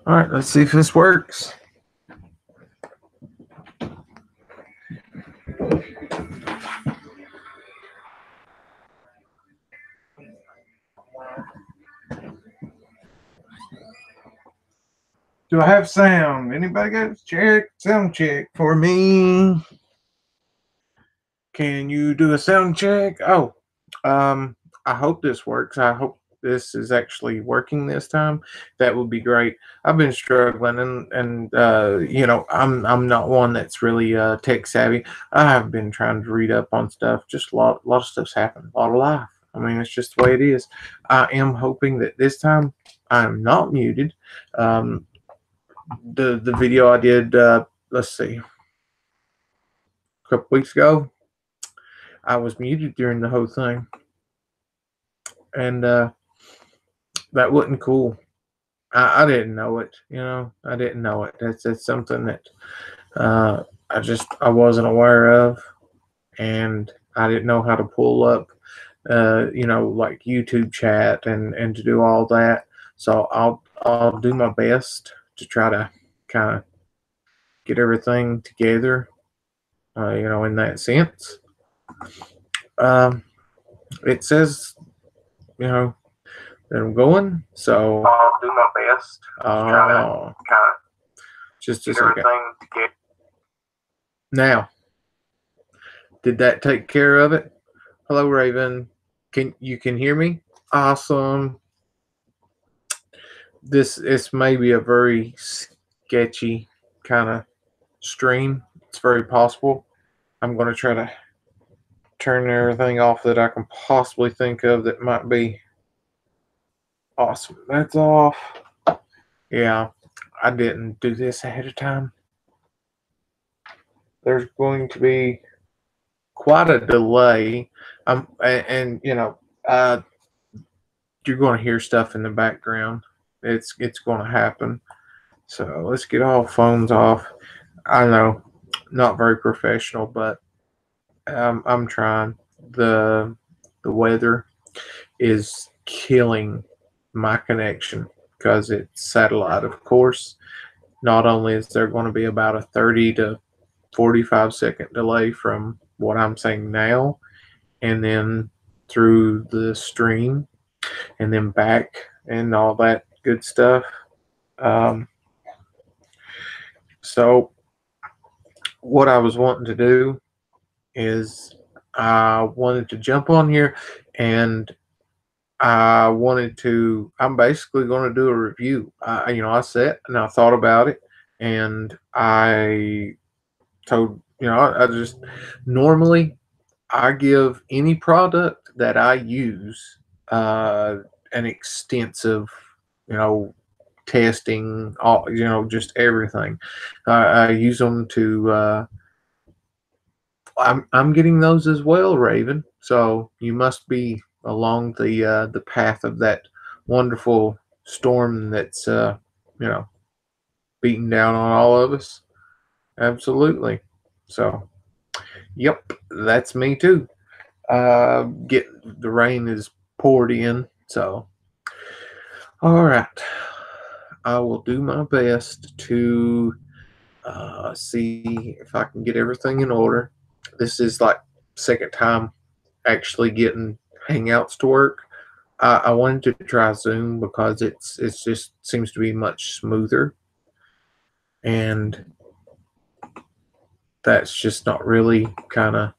All right, let's see if this works. Do I have sound? Anybody got a sound check for me? Can you do a sound check? Oh, I hope this works. I hope this is actually working this time. That would be great. I've been struggling, and you know, I'm not one that's really tech savvy. I have been trying to read up on stuff. Just a lot of stuff's happened. A lot of life. I mean, it's just the way it is. I am hoping that this time I'm not muted. The video I did, let's see, a couple weeks ago, I was muted during the whole thing, and that wasn't cool. I didn't know it, you know. I didn't know it. That's something that I wasn't aware of, and I didn't know how to pull up, you know, like YouTube chat and to do all that. So I'll do my best to try to kind of get everything together, you know, in that sense. It says, you know, that I'm going, so I'll do my best. Just a second. Now, did that take care of it? Hello, Raven. Can you hear me? Awesome. This may be a very sketchy kind of stream. It's very possible. I'm going to try to turn everything off that I can possibly think of that might be awesome. That's off. Yeah, I didn't do this ahead of time. There's going to be quite a delay. And you know, you're going to hear stuff in the background. It's going to happen. So let's get all phones off. I know, not very professional, but I'm trying. The weather is killing my connection because it's satellite, of course. Not only is there going to be about a 30 to 45-second delay from what I'm saying now, and then through the stream, and then back, and all that good stuff. So what I was wanting to do is I wanted to jump on here, and I'm basically going to do a review. You know, I sat and I thought about it, and I told, you know, I just, normally I give any product that I use an extensive, you know, testing, all, you know, just everything. I use them to, I'm getting those as well, Raven. So you must be along the path of that wonderful storm that's you know, beating down on all of us. Absolutely. So, yep, that's me too. The rain is poured in. So, all right, I will do my best to see if I can get everything in order. This is like second time actually getting Hangouts to work. I wanted to try Zoom because it's just seems to be much smoother, and that's just not really kind of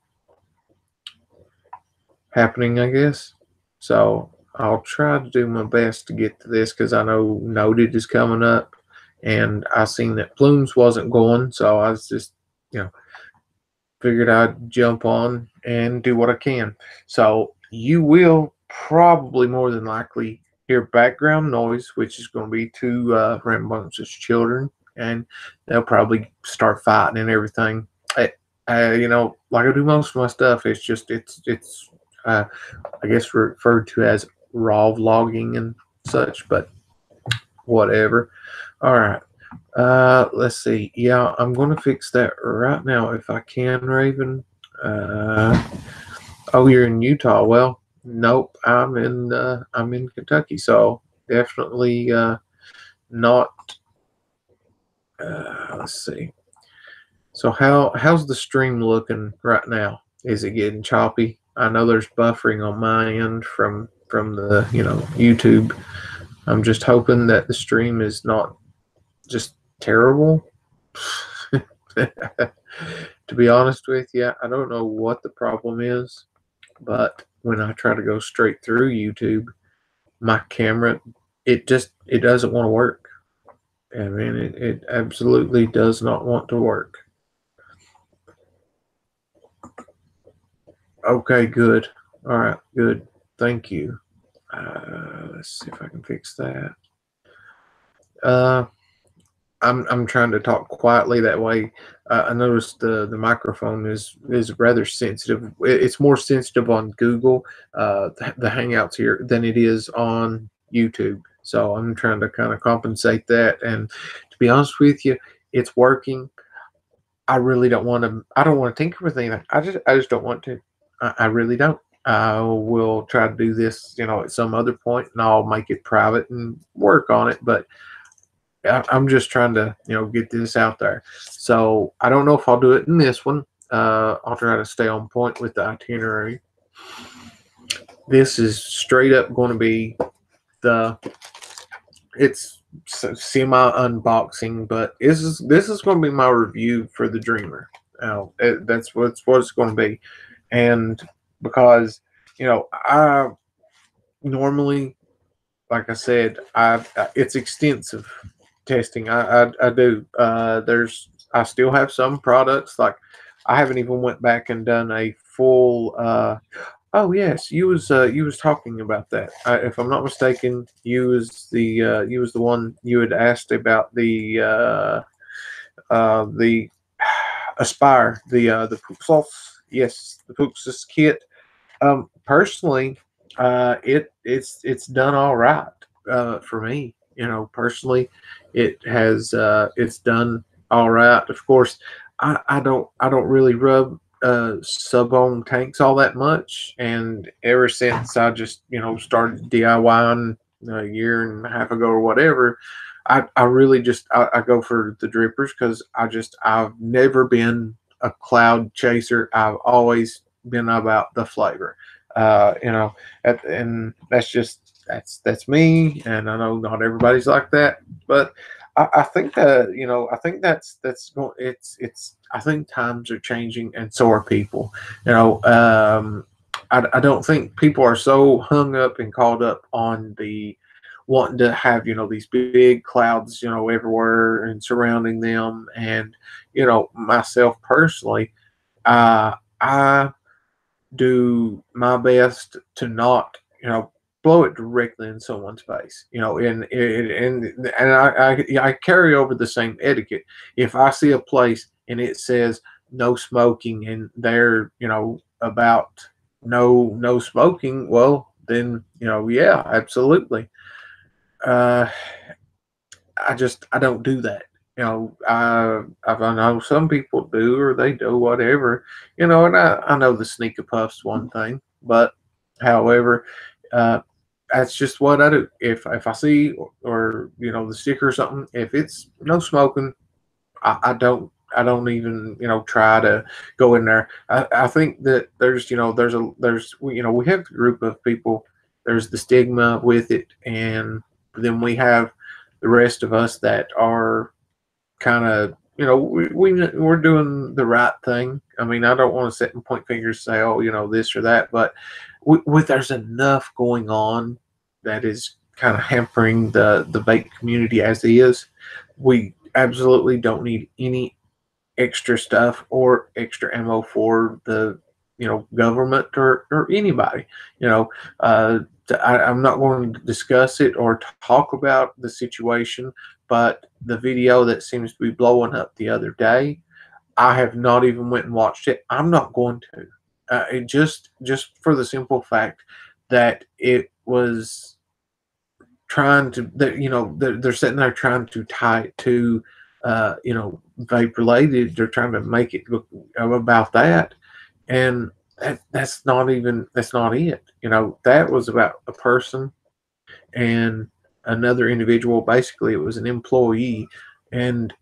happening, I guess. So I'll try to do my best to get to this because I know Noted is coming up, and I seen that Plumes wasn't going, so I was just, you know, figured I'd jump on and do what I can. So you will probably more than likely hear background noise, which is going to be two rambunctious children, and they'll probably start fighting and everything. You know, like I do most of my stuff, it's just it's I guess referred to as raw vlogging and such, but whatever. All right. Let's see. Yeah, I'm going to fix that right now if I can, Raven. Oh, you're in Utah. Well, Nope, I'm in Kentucky, so definitely not. Let's see. So how's the stream looking right now? Is it getting choppy? I know there's buffering on my end from the YouTube. I'm just hoping that the stream is not just terrible. To be honest with you, I don't know what the problem is, but when I try to go straight through YouTube, my camera it doesn't want to work. I mean, it absolutely does not want to work. Okay, good. All right, good. Thank you. Let's see if I can fix that. Uh, I'm trying to talk quietly that way. I noticed the microphone is rather sensitive. It's more sensitive on Google, the Hangouts here, than it is on YouTube. So I'm trying to kind of compensate that. And to be honest with you, it's working. I really don't want to. I don't want to tinker with anything. I just don't want to. I really don't. I will try to do this, at some other point, and I'll make it private and work on it. But I'm just trying to, get this out there. So I don't know if I'll do it in this one. I'll try to stay on point with the itinerary. This is straight up going to be it's semi unboxing, but this is going to be my review for the Dreamer. That's what it's going to be, and because I normally, like I said, it's extensive testing. I do. I still have some products like I haven't even went back and done a full. Oh yes, you was talking about that. If I'm not mistaken, you was the one you had asked about the Aspire, the Puxos. Yes, the Puxos kit. Personally, it's done all right for me. Personally, it's done all right. Of course, I don't really rub sub-ohm tanks all that much, and ever since I just started DIYing a year and a half ago or whatever, I really just I go for the drippers because I've never been a cloud chaser. I've always been about the flavor. And that's me. And I know not everybody's like that, but I think that I think that's going. It's. I think times are changing, and so are people. I don't think people are so hung up and caught up on the wanting to have these big clouds everywhere and surrounding them. And myself personally, I do my best to not, blow it directly in someone's face, and I carry over the same etiquette. If I see a place and it says no smoking and they're, about no smoking, well, then, yeah, absolutely. Uh, I don't do that. I know some people do or they do whatever, and I know the sneaker puff's one thing, but however, uh, that's just what I do. If I see or the sticker or something, if it's no smoking, I don't even try to go in there. I think that we have a group of people. There's the stigma with it, and then we have the rest of us that are kind of we're doing the right thing. I mean, I don't want to sit and point fingers and say, oh, this or that, but there's enough going on that is kind of hampering the vape community as is. We absolutely don't need any extra stuff or extra ammo for the government or anybody. I'm not going to discuss it or talk about the situation, but the video that seems to be blowing up the other day, I have not even went and watched it. I'm not going to. It just for the simple fact that it was trying to that they're sitting there trying to tie it to vape related. They're trying to make it look about that, and that's not even, that's not it. You know, that was about a person and another individual. Basically, it was an employee, and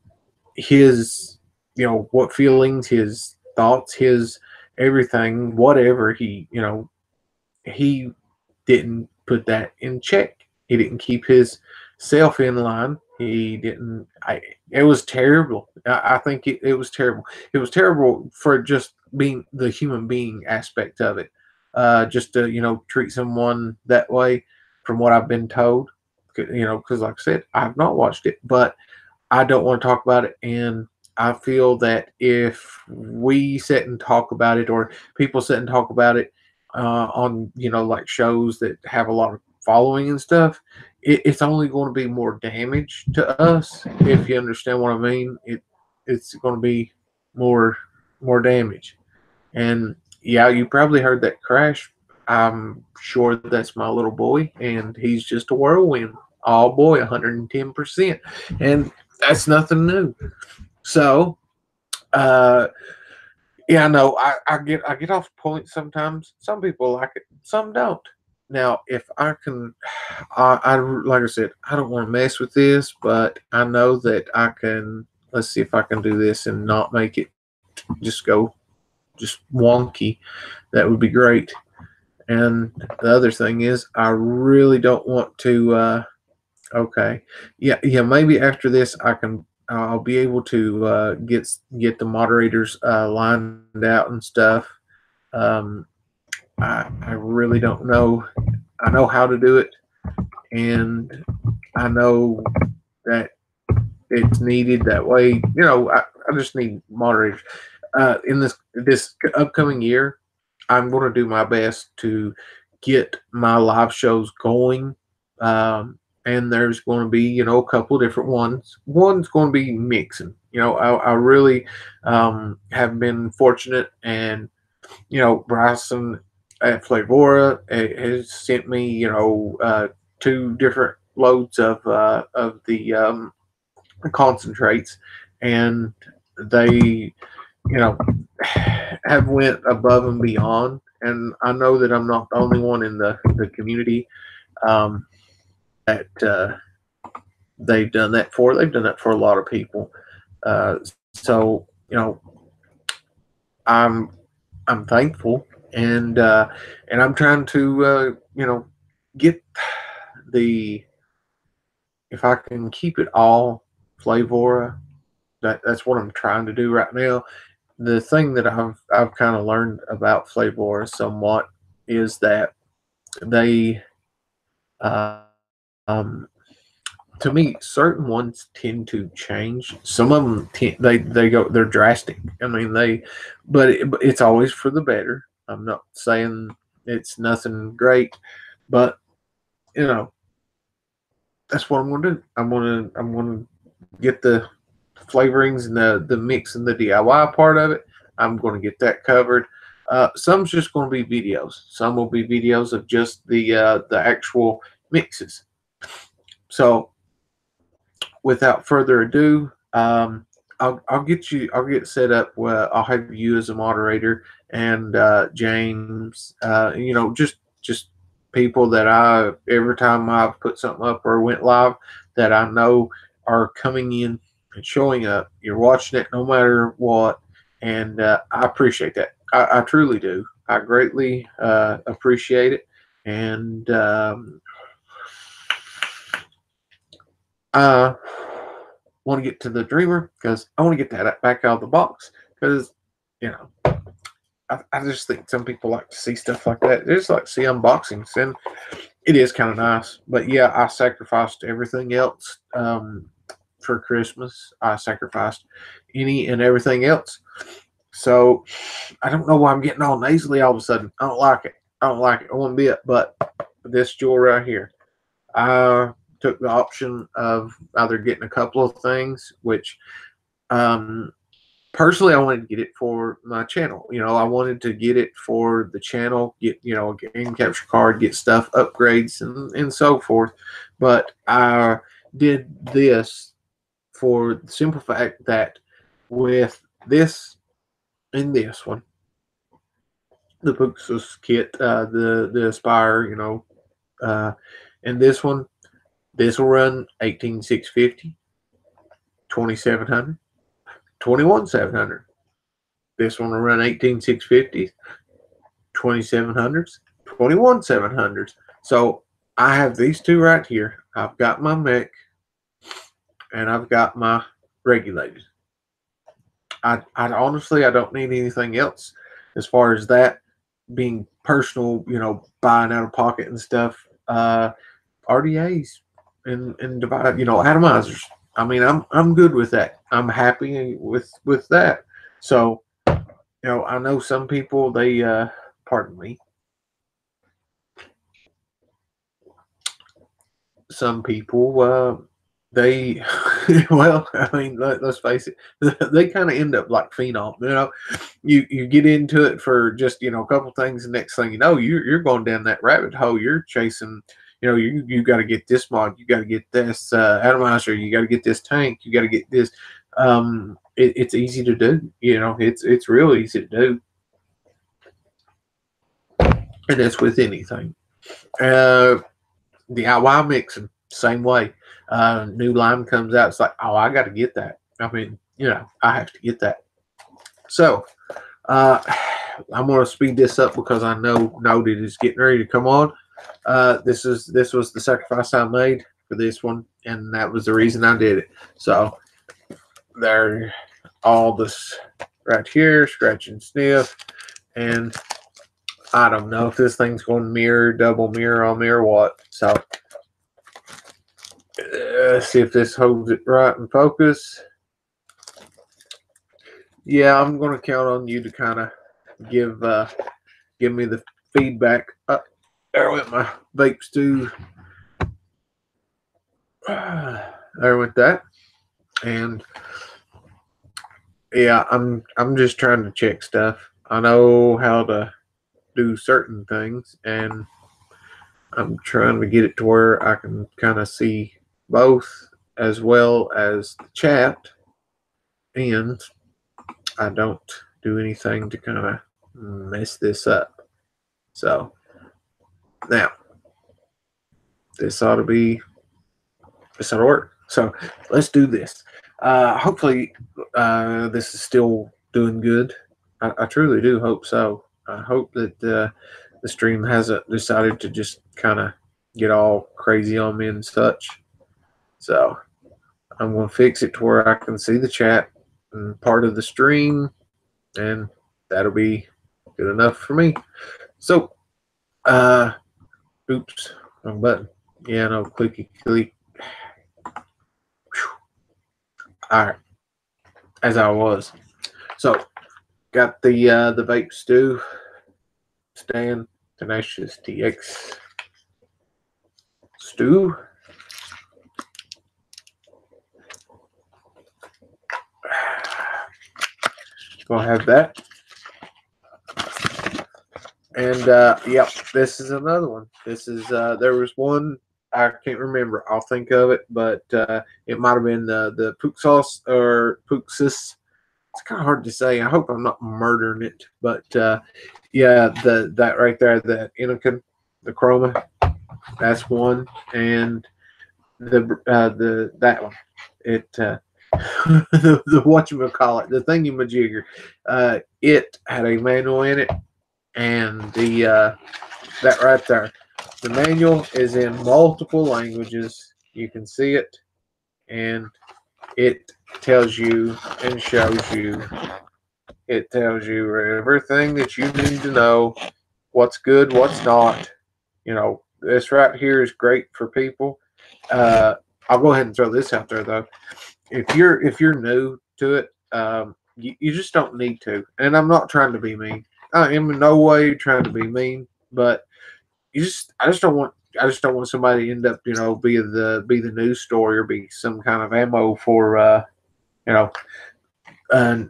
his, you know, what feelings, his thoughts, his everything, whatever he, you know, he didn't put that in check. He didn't keep his self in line. He didn't. It was terrible. I think it was terrible. It was terrible for just being the human being aspect of it. Just to, you know, treat someone that way, from what I've been told. You know, because like I said, I've not watched it, but I don't want to talk about it. And I feel that if we sit and talk about it, or people sit and talk about it on, you know, like shows that have a lot of following and stuff, it's only going to be more damage to us. If you understand what I mean, it's going to be more damage. And yeah, you probably heard that crash. I'm sure that's my little boy, and he's just a whirlwind. Oh boy, 110%. And that's nothing new. So, uh, yeah, I know. I get off point sometimes. Some people like it, some don't. Now, if I can, like I said, I don't want to mess with this, but I know that I can. Let's see if I can do this and not make it just go just wonky. That would be great. And the other thing is, I really don't want to. Okay, yeah, yeah. Maybe after this, I'll be able to get the moderators lined out and stuff. Um, I really don't know. I know how to do it, and I know that it's needed that way. You know, I just need moderators. In this upcoming year, I'm going to do my best to get my live shows going. And there's going to be, you know, a couple different ones. One's going to be mixing. You know, I really have been fortunate, and you know, Bryson at Flavora has sent me, you know, 2 different loads of the concentrates, and they, you know, have went above and beyond. And I know that I'm not the only one in the community um, that they've done that for. They've done that for a lot of people. Uh, so, you know, I'm thankful, and I'm trying to you know, get the, if I can keep it all Flavora, that's what I'm trying to do right now. The thing that I've kind of learned about Flavora somewhat is that they uh, um, to me, certain ones tend to change. Some of them they go, they're drastic. I mean, but it's always for the better. I'm not saying it's nothing great, but you know, that's what I'm going to do. I'm gonna get the flavorings and the mix and the DIY part of it. I'm going to get that covered. Some's just going to be videos. Some will be videos of just the actual mixes. So without further ado, I'll get set up where I'll have you as a moderator, and James, you know, just people that I, every time I've put something up or went live, that I know are coming in and showing up. You're watching it no matter what, and I appreciate that. I truly do. I greatly appreciate it, and I want to get to the Dreamer because I want to get that back out of the box, because you know, I just think some people like to see stuff like that. They just like to see unboxings, and it is kind of nice. But yeah, I sacrificed everything else for Christmas. I sacrificed any and everything else. So I don't know why I'm getting all nasally all of a sudden. I don't like it. I don't like it one bit. But this jewel right here, I took the option of either getting a couple of things, which personally I wanted to get it for my channel. You know, I wanted to get it for the channel, get, you know, a game capture card, get stuff, upgrades, and so forth. But I did this for the simple fact that with this and this one, the Puxus kit, the Aspire, and this one, this will run 18,650, 2,700, 21,700. This one will run 18,650, 2,700s, 21,700s. So I have these two right here. I've got my mech and I've got my regulated. I honestly, I don't need anything else as far as that being personal, buying out of pocket and stuff. RDAs and divide, atomizers. I mean, I'm good with that. I'm happy with that. So, I know some people, they pardon me. Some people they well, I mean, let's face it, they kind of end up like phenom. You get into it for just a couple things, and next thing you know, you're going down that rabbit hole. You're chasing. You got to get this mod, you got to get this atomizer, you got to get this tank, you got to get this. It's easy to do. It's real easy to do, and that's with anything. DIY mixing, same way. New line comes out, it's like, oh, I got to get that. I mean, I have to get that. So I'm going to speed this up because I know Noted is getting ready to come on. This was the sacrifice I made for this one, and that was the reason I did it. So there, all this right here, scratch and sniff, and I don't know if this thing's going to mirror, double mirror on me or what. So see if this holds it right in focus. Yeah, I'm going to count on you to kind of give me the feedback. There went my vape stew. There went that. And yeah, I'm just trying to check stuff. I know how to do certain things, and I'm trying to get it to where I can kind of see both as well as the chat, and I don't do anything to kind of mess this up. So now this ought to work. So let's do this. Hopefully this is still doing good. I truly do hope so. I hope that the stream hasn't decided to just kind of get all crazy on me and such. So I'm going to fix it to where I can see the chat and part of the stream, and that'll be good enough for me. So, oops, wrong button. Yeah, no, clicky click. All right, as I was. So, got the vape stew, Stan, Tenacious TX stew. Gonna have that. And yep, this is another one. This is there was one, I can't remember. I'll think of it, but it might have been the Puxus or Puxus. It's kind of hard to say. I hope I'm not murdering it, but yeah, that right there, the Inokin, the Chroma, that's one, and the that one, it the whatchamacallit, the thingy-majigger, it had a manual in it, and the that right there, the manual is in multiple languages. You can see it, and it tells you and shows you. It tells you everything that you need to know, what's good, what's not. This right here is great for people. I'll go ahead and throw this out there though. If you're new to it, you just don't need to. And I'm not trying to be mean. I am in no way trying to be mean, but I just don't want somebody to end up, be the news story or be some kind of ammo for a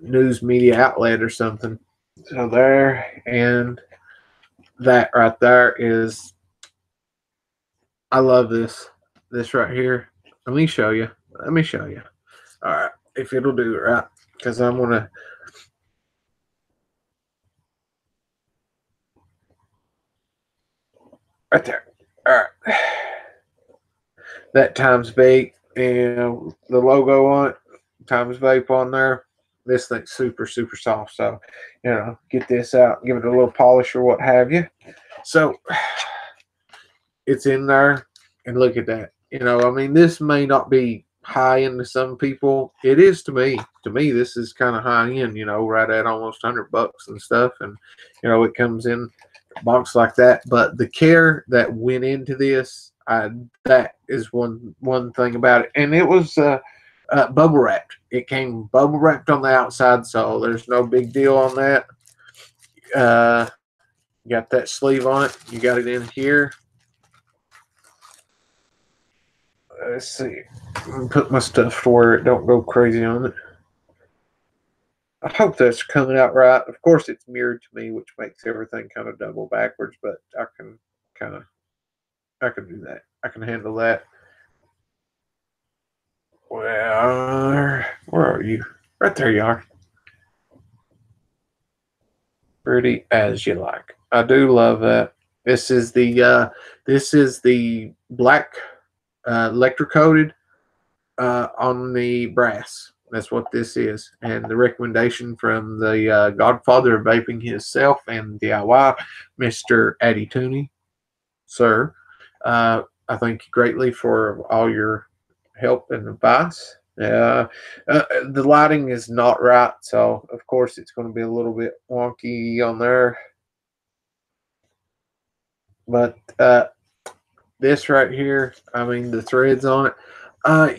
news media outlet or something. So there, and that right there is, I love this right here. Let me show you. All right, if it'll do it right, because I'm gonna. right there. All right. That Timesvape and the logo on it, Timesvape on there. This thing's super, super soft. So, you know, get this out, give it a little polish or what have you. So, it's in there, and look at that. You know, I mean, this may not be high end to some people. It is to me. To me, this is kind of high end. You know, right at almost $100 and stuff, and you know, it comes in a box like that. But the care that went into this, that is one thing about it, and it was bubble wrapped. It came bubble wrapped on the outside, so there's no big deal on that. You got that sleeve on it. You got it in here. Let's see. I'm gonna put my stuff to where it don't go crazy on it. I hope that's coming out right. Of course, it's mirrored to me, which makes everything kind of double backwards. But I can do that. I can handle that. Well, where are you? Right there, you are. Pretty as you like. I do love that. This is the black electrocoated on the brass. That's what this is. And the recommendation from the godfather of vaping himself and DIY, Mr. Addy Tooney, sir. I thank you greatly for all your help and advice. The lighting is not right, so of course it's going to be a little bit wonky on there. But this right here, I mean, the threads on it.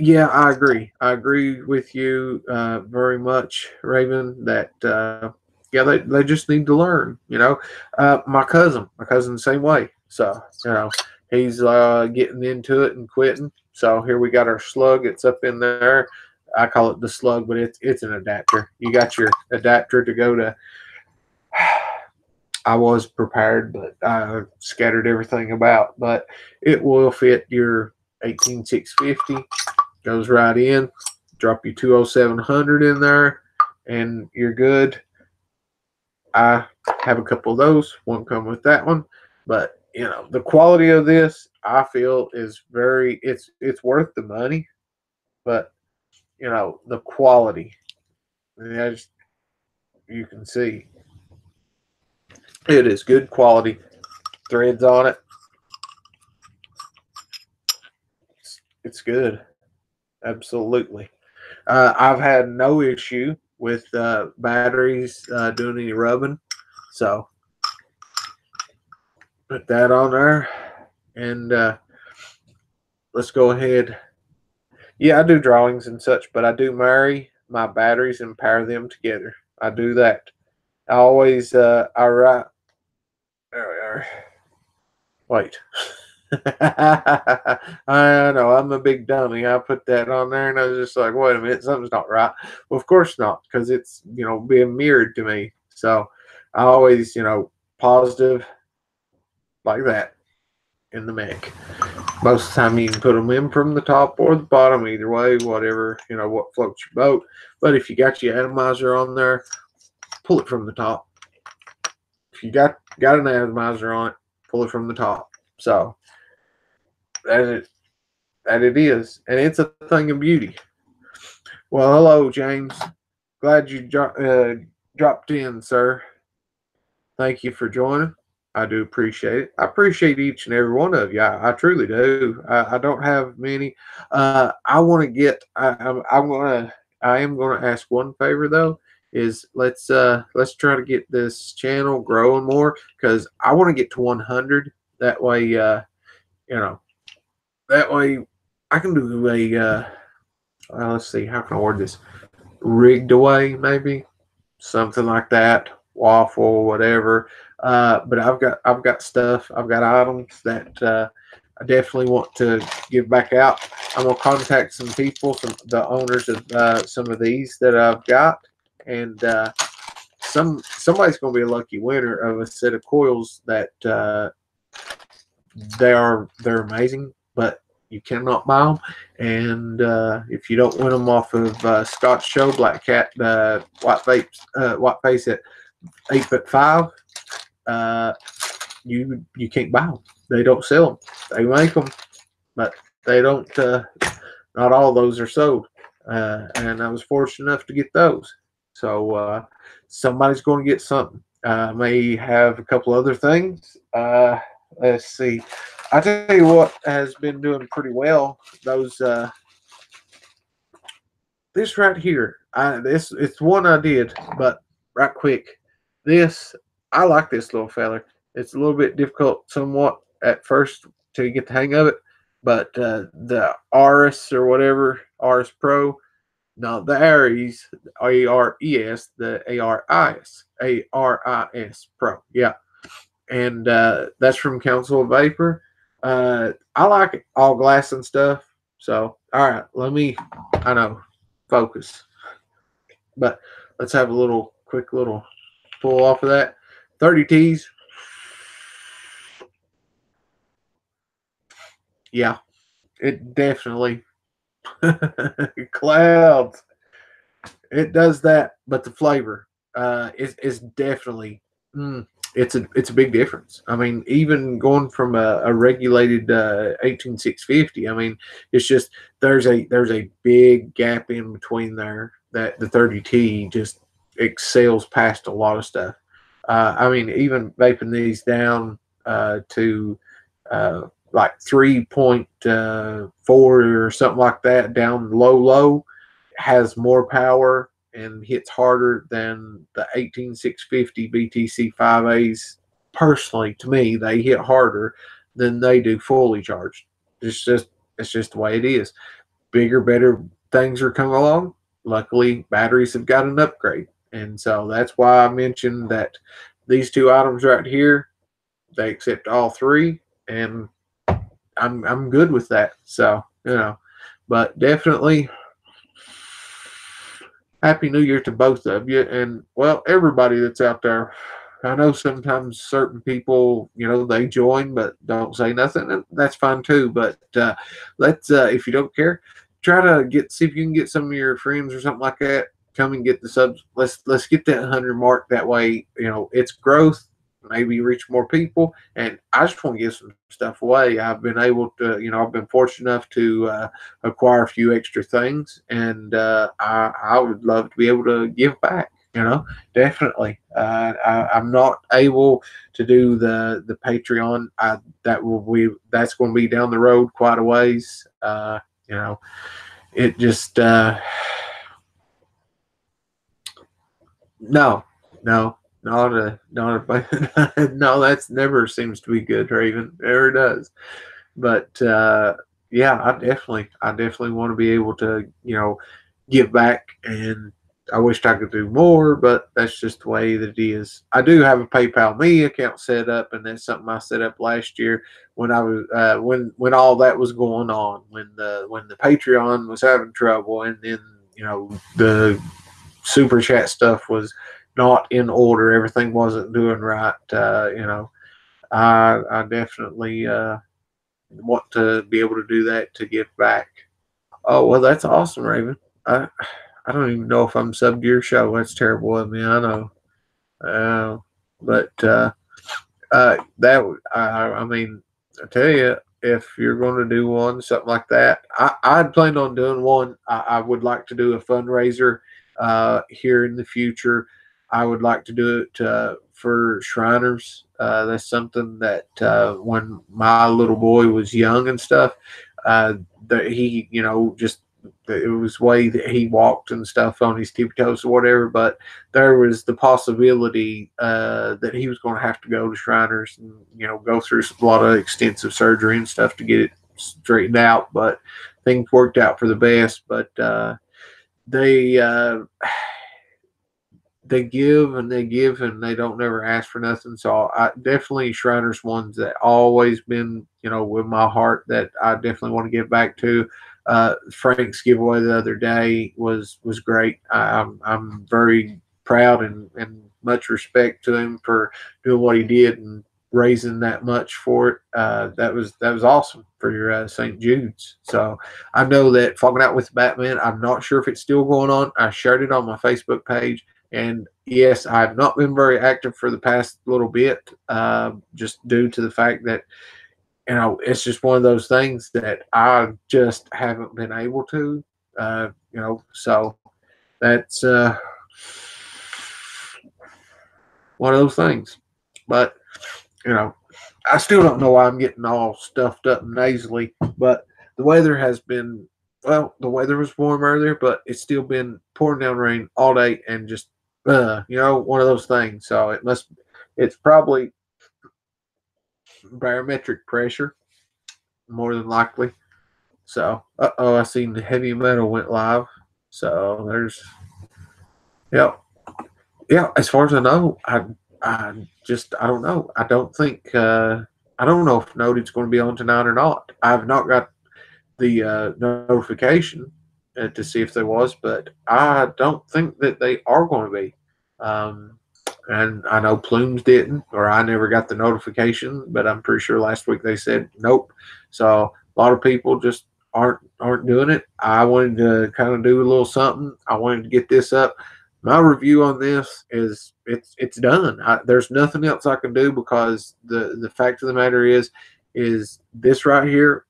Yeah, I agree. I agree with you very much, Raven, that yeah, they just need to learn, you know. My cousin the same way. So, you know, he's getting into it and quitting. So here we got our slug. It's up in there. I call it the slug, but it's an adapter. You got your adapter to go to. I was prepared, but I scattered everything about. But it will fit your 18650. Goes right in. Drop your 20700 in there, and you're good. I have a couple of those. Won't come with that one, but you know the quality of this, I feel, is very. It's worth the money, but you know the quality. As you can see, it is good quality. Threads on it. It's good. Absolutely. I've had no issue with batteries doing any rubbing. So put that on there. And let's go ahead. Yeah, I do drawings and such, but I do marry my batteries and pair them together. I do that. I always, I write. There we are. Wait. I know, I'm a big dummy. I put that on there and I was just like, wait a minute, something's not right. Well, of course not, because it's, you know, being mirrored to me. So I always, you know, positive like that in the mech. Most of the time you can put them in from the top or the bottom, either way, whatever, you know, what floats your boat. But if you got your atomizer on there, pull it from the top. If you got an atomizer on it, pull it from the top. So that it is, and it's a thing of beauty. Well, hello, James. Glad you dropped in, sir. Thank you for joining. I do appreciate it. I appreciate each and every one of you. I truly do. I don't have many. I want to get. I am gonna ask one favor though. Is let's try to get this channel growing more, because I want to get to 100. That way, you know, that way I can do a. Let's see, how can I word this? Rigged away, maybe something like that. Waffle, whatever. But I've got stuff. I've got items that I definitely want to give back out. I'm gonna contact some people, the owners of some of these that I've got, and somebody's gonna be a lucky winner of a set of coils that they're amazing, but you cannot buy them. And if you don't win them off of Scott's show, Black Cat White Face at 8'5", you can't buy them. They don't sell them. They make them, but they don't. Not all those are sold. And I was fortunate enough to get those. So somebody's going to get something. May have a couple other things. Let's see. I tell you what has been doing pretty well. Those this right here. This it's one I did, but right quick. This I like this little feller. It's a little bit difficult, somewhat at first to get the hang of it, but the Aris or whatever Aris Pro. No, the Aries, ARES, the ARIS Pro. Yeah. And that's from Council of Vapor. I like it, all glass and stuff. So, all right, I know, focus. But let's have a quick little pull off of that. 30 T's. Yeah, it definitely clouds. It does that, but the flavor is definitely it's a big difference. I mean, even going from a regulated 18650, I mean, it's just there's a big gap in between there that the 30T just excels past a lot of stuff. I mean, even vaping these down to like 3.4 or something like that, down low has more power and hits harder than the 18650 BTC 5As. Personally, to me, they hit harder than they do fully charged. It's just the way it is. Bigger, better things are coming along. Luckily, batteries have got an upgrade, and so that's why I mentioned that these two items right here, they accept all three, and I'm good with that. So but definitely Happy New Year to both of you, and well, everybody that's out there. I know sometimes certain people, they join but don't say nothing, and that's fine too. But let's, if you don't care, try to see if you can get some of your friends or something like that. Come and get the subs. Let's get that 100 mark. That way, it's growth. Maybe reach more people, and I just want to give some stuff away. I've been able to, I've been fortunate enough to acquire a few extra things, and I would love to be able to give back. Definitely. I'm not able to do the Patreon. That's going to be down the road quite a ways. It just no. No, that's never seems to be good, Raven. Never does. But yeah, I definitely want to be able to, give back, and I wished I could do more, but that's just the way that it is. I do have a PayPal Me account set up, and that's something I set up last year when I was when all that was going on, when the Patreon was having trouble, and then the super chat stuff was not in order. Everything wasn't doing right. I definitely want to be able to do that to give back. Oh, well, that's awesome, Raven. I don't even know if I'm subbed to your show. That's terrible of me. I know. But I mean, I tell you, if you're going to do one, something like that, I'd planned on doing one. I would like to do a fundraiser here in the future. I would like to do it for Shriners. That's something that when my little boy was young and stuff, that he, just it was way that he walked and stuff on his tippy toes or whatever, but there was the possibility that he was going to have to go to Shriners and go through a lot of extensive surgery and stuff to get it straightened out. But things worked out for the best. But they give and they give and they don't never ask for nothing. So I definitely Shriners ones that always been with my heart that I definitely want to give back to. Frank's giveaway the other day was great. I'm very proud and much respect to him for doing what he did and raising that much for it. That was awesome for your St. Jude's. So I know that Fogging Out with Batman, I'm not sure if it's still going on. I shared it on my Facebook page, and yes, I've not been very active for the past little bit, just due to the fact that, it's just one of those things that I just haven't been able to, so that's one of those things. But, you know, I still don't know why I'm getting all stuffed up nasally, but the weather has been, well, the weather was warm earlier, but it's still been pouring down rain all day and just, one of those things. So it's probably barometric pressure more than likely. So, I seen the heavy metal went live. So yep. Yeah, as far as I know, I don't know. I don't know if Noded's going to be on tonight or not. I've not got the notification to see if there was, but I don't think that they are going to be. Um, and I know Plumes didn't, or I never got the notification, but I'm pretty sure last week they said nope. So a lot of people just aren't doing it. I wanted to kind of do a little something. I wanted to get this up. My review on this is it's done. There's nothing else I can do because the fact of the matter is this right here.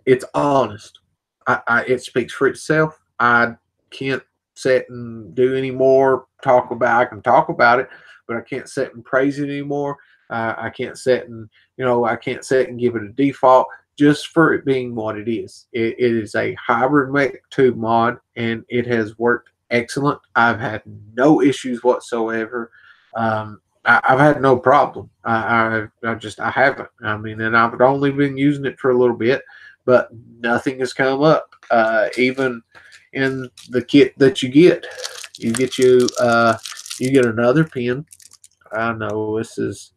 It's honest. It speaks for itself. I can't sit and do any more talk about. I can talk about it, but I can't sit and praise it anymore. I can't sit and I can't sit and give it a default just for it being what it is. It is a hybrid mech tube mod, and it has worked excellent. I've had no issues whatsoever. I've had no problem. I haven't. I mean, and I've only been using it for a little bit, but nothing has come up. Even in the kit that you get you get another pin. I know this is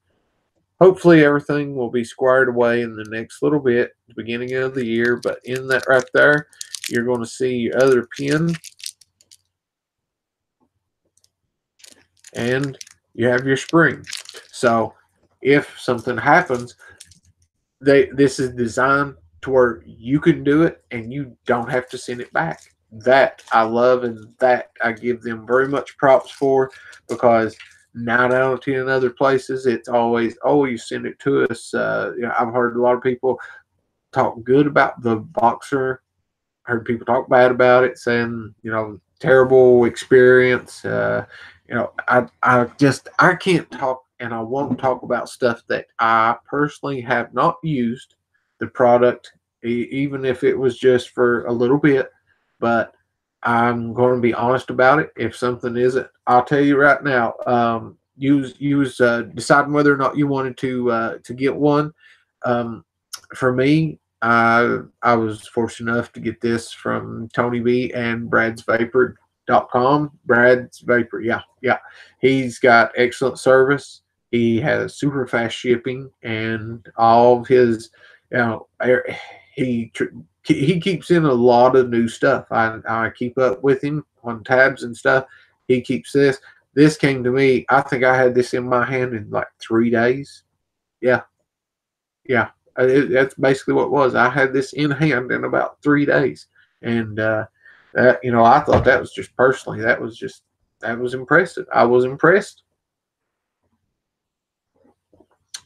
hopefully everything will be squared away in the next little bit, the beginning of the year. But in that right there, you're going to see your other pin, and you have your spring. So if something happens, this is designed to where you can do it and you don't have to send it back. That I love, and that I give them very much props for, because 9 out of 10 other places it's always, oh, you send it to us. I've heard a lot of people talk good about the Boxer. Heard people talk bad about it, saying terrible experience. I can't talk, and I won't talk about stuff that I personally have not used the product, even if it was just for a little bit. But I'm going to be honest about it. If something isn't, I'll tell you right now. Use deciding whether or not you wanted to get one. For me, I was fortunate enough to get this from Tony B and Brad'sVapor.com. Brad's Vapor, yeah. He's got excellent service. He has super fast shipping, and all of his, he keeps in a lot of new stuff. I keep up with him on tabs and stuff. He keeps this. This came to me. I think I had this in my hand in like 3 days. Yeah, yeah. That's basically what it was. I had this in hand in about 3 days, and I thought that was just personally, that was impressive. I was impressed.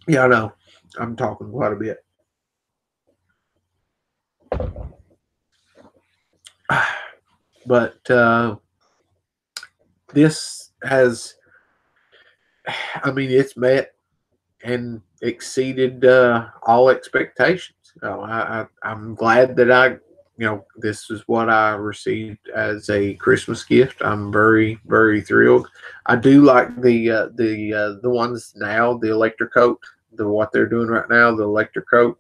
Yeah, I know. I'm talking quite a bit. But this has, I mean, it's met and exceeded all expectations. I'm glad that this is what I received as a Christmas gift. I'm very, very thrilled. I do like the ones now, the electrocoat, what they're doing right now, the electrocoat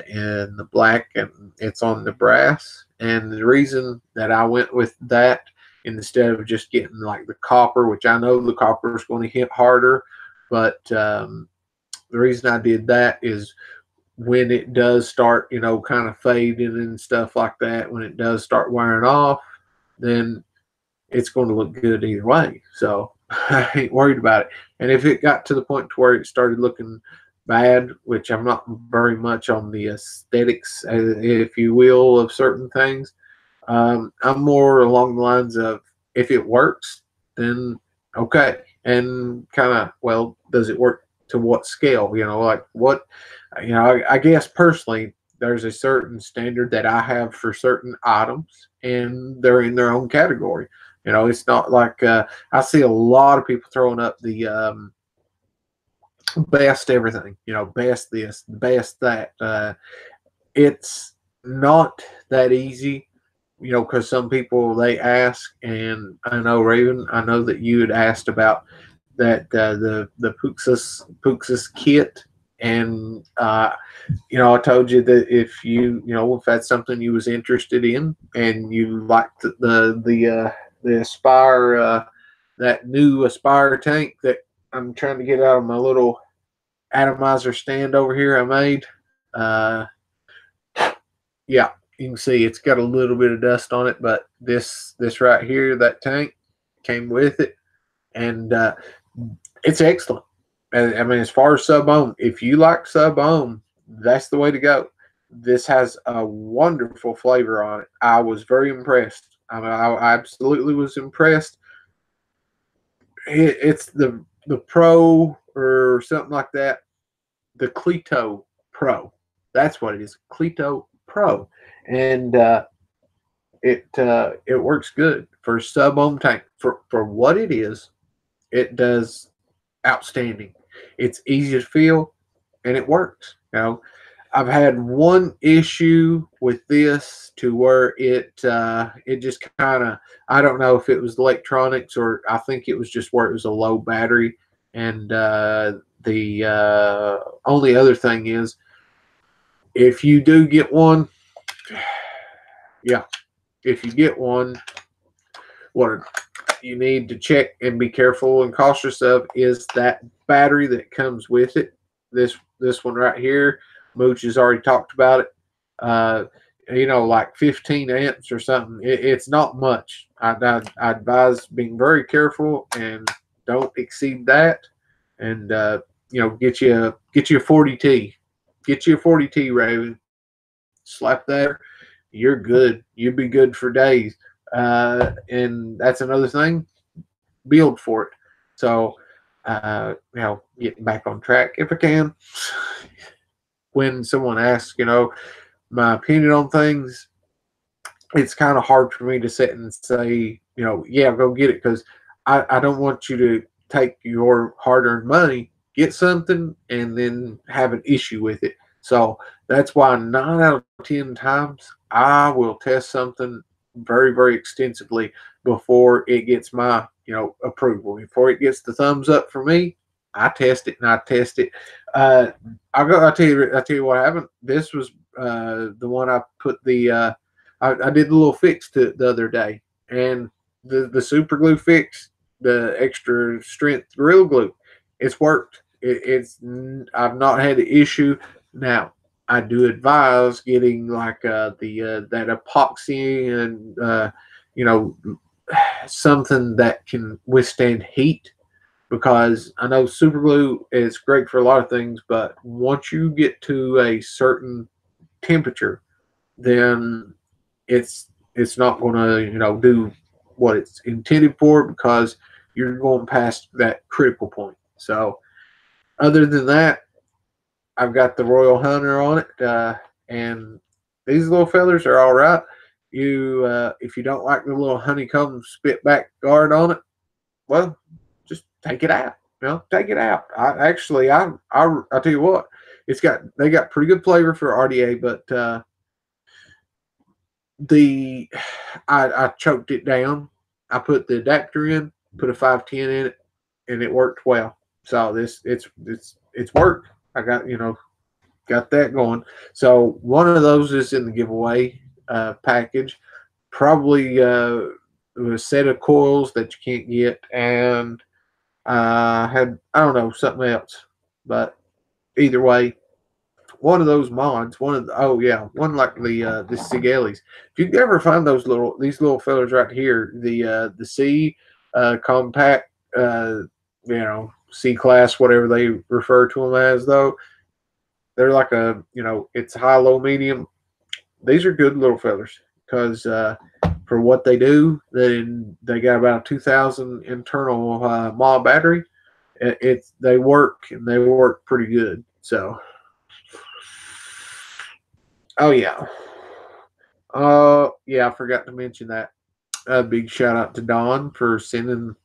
in the black, and it's on the brass. And the reason that I went with that instead of just getting like the copper, which I know the copper is going to hit harder, but the reason I did that is when it does start, kind of fading and stuff like that, when it does start wearing off, then it's going to look good either way. So I ain't worried about it. And if it got to the point to where it started looking bad, which I'm not very much on the aesthetics, if you will, of certain things, I'm more along the lines of, if it works, then okay. And kind of, well, does it work to what scale? You know, like what, you know, I guess personally, there's a certain standard that I have for certain items, and they're in their own category. You know, it's not like I see a lot of people throwing up the best everything, you know, best this, best that. It's not that easy, you know, because some people they ask, and I know Raven, I know that you had asked about that the Puxus kit, and you know, I told you that if you know, if that's something you was interested in and you liked the Aspire, that new Aspire tank that I'm trying to get out of my little atomizer stand over here I made. Yeah, you can see it's got a little bit of dust on it, but this right here, that tank came with it, and it's excellent. And I mean, as far as sub ohm, if you like sub ohm, that's the way to go. This has a wonderful flavor on it. I was very impressed. I mean, I absolutely was impressed. It's the Pro or something like that. The Clito Pro. That's what it is. Clito Pro, and it works good for sub ohm tank for what it is. It does outstanding. It's easy to feel, and it works. You know, I've had one issue with this to where it just kind of, I don't know if it was electronics, or I think it was just where it was a low battery. And the only other thing is, if you do get one, yeah, if you get one, what you need to check and be careful and cautious of is that battery that comes with it. This one right here, Mooch has already talked about it. You know, like 15 amps or something. It's not much. I advise being very careful and don't exceed that. And you know, get you a 40T. Get you a 40T, Raven. Slap there, you're good. You'd be good for days. And that's another thing. Build for it. So, you know, getting back on track if I can. When someone asks, you know, my opinion on things, it's kind of hard for me to sit and say, you know, yeah, go get it, because I don't want you to take your hard-earned money, get something, and then have an issue with it. So that's why 9 out of 10 times I will test something very, very extensively before it gets my, you know, approval. Before it gets the thumbs up for me, I test it and I test it. I'll tell you what happened. This was the one I put the I did the little fix to the other day, and the super glue fix, the extra strength Gorilla Glue, it's worked. It's I've not had an issue. Now I do advise getting like the that epoxy and you know, something that can withstand heat, because I know super glue is great for a lot of things, but once you get to a certain temperature, then it's not going to, you know, do what it's intended for, because you're going past that critical point. So other than that, I've got the Royal Hunter on it, and these little feathers are all right. You if you don't like the little honeycomb spit back guard on it, well, just take it out. You know, take it out. I tell you what, they got pretty good flavor for RDA, but I choked it down. I put the adapter in, put a 510 in it, and it worked well. So it's worked. I got, you know, got that going. So one of those is in the giveaway package. Probably a set of coils that you can't get, and I don't know, something else. But either way, one of those mods, one like the Sigelis. If you ever find these little fellas right here, the C compact, you know, C class, whatever they refer to them as, though they're like a, you know, it's high, low, medium. These are good little fellas, because for what they do. Then they got about a 2,000 internal mAh battery. They work, and they work pretty good. So, oh yeah, yeah, I forgot to mention that. A big shout out to Don for sending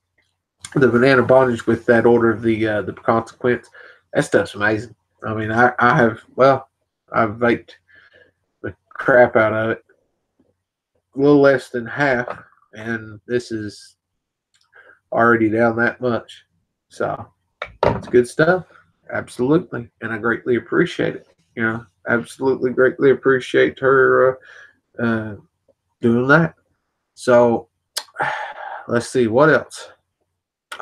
the banana bondage with that order of the consequence. That stuff's amazing. I mean, I have, well, I've vaped the crap out of it. A little less than half, and this is already down that much. So it's good stuff. Absolutely. And I greatly appreciate it. You know, absolutely greatly appreciate her doing that. So let's see what else.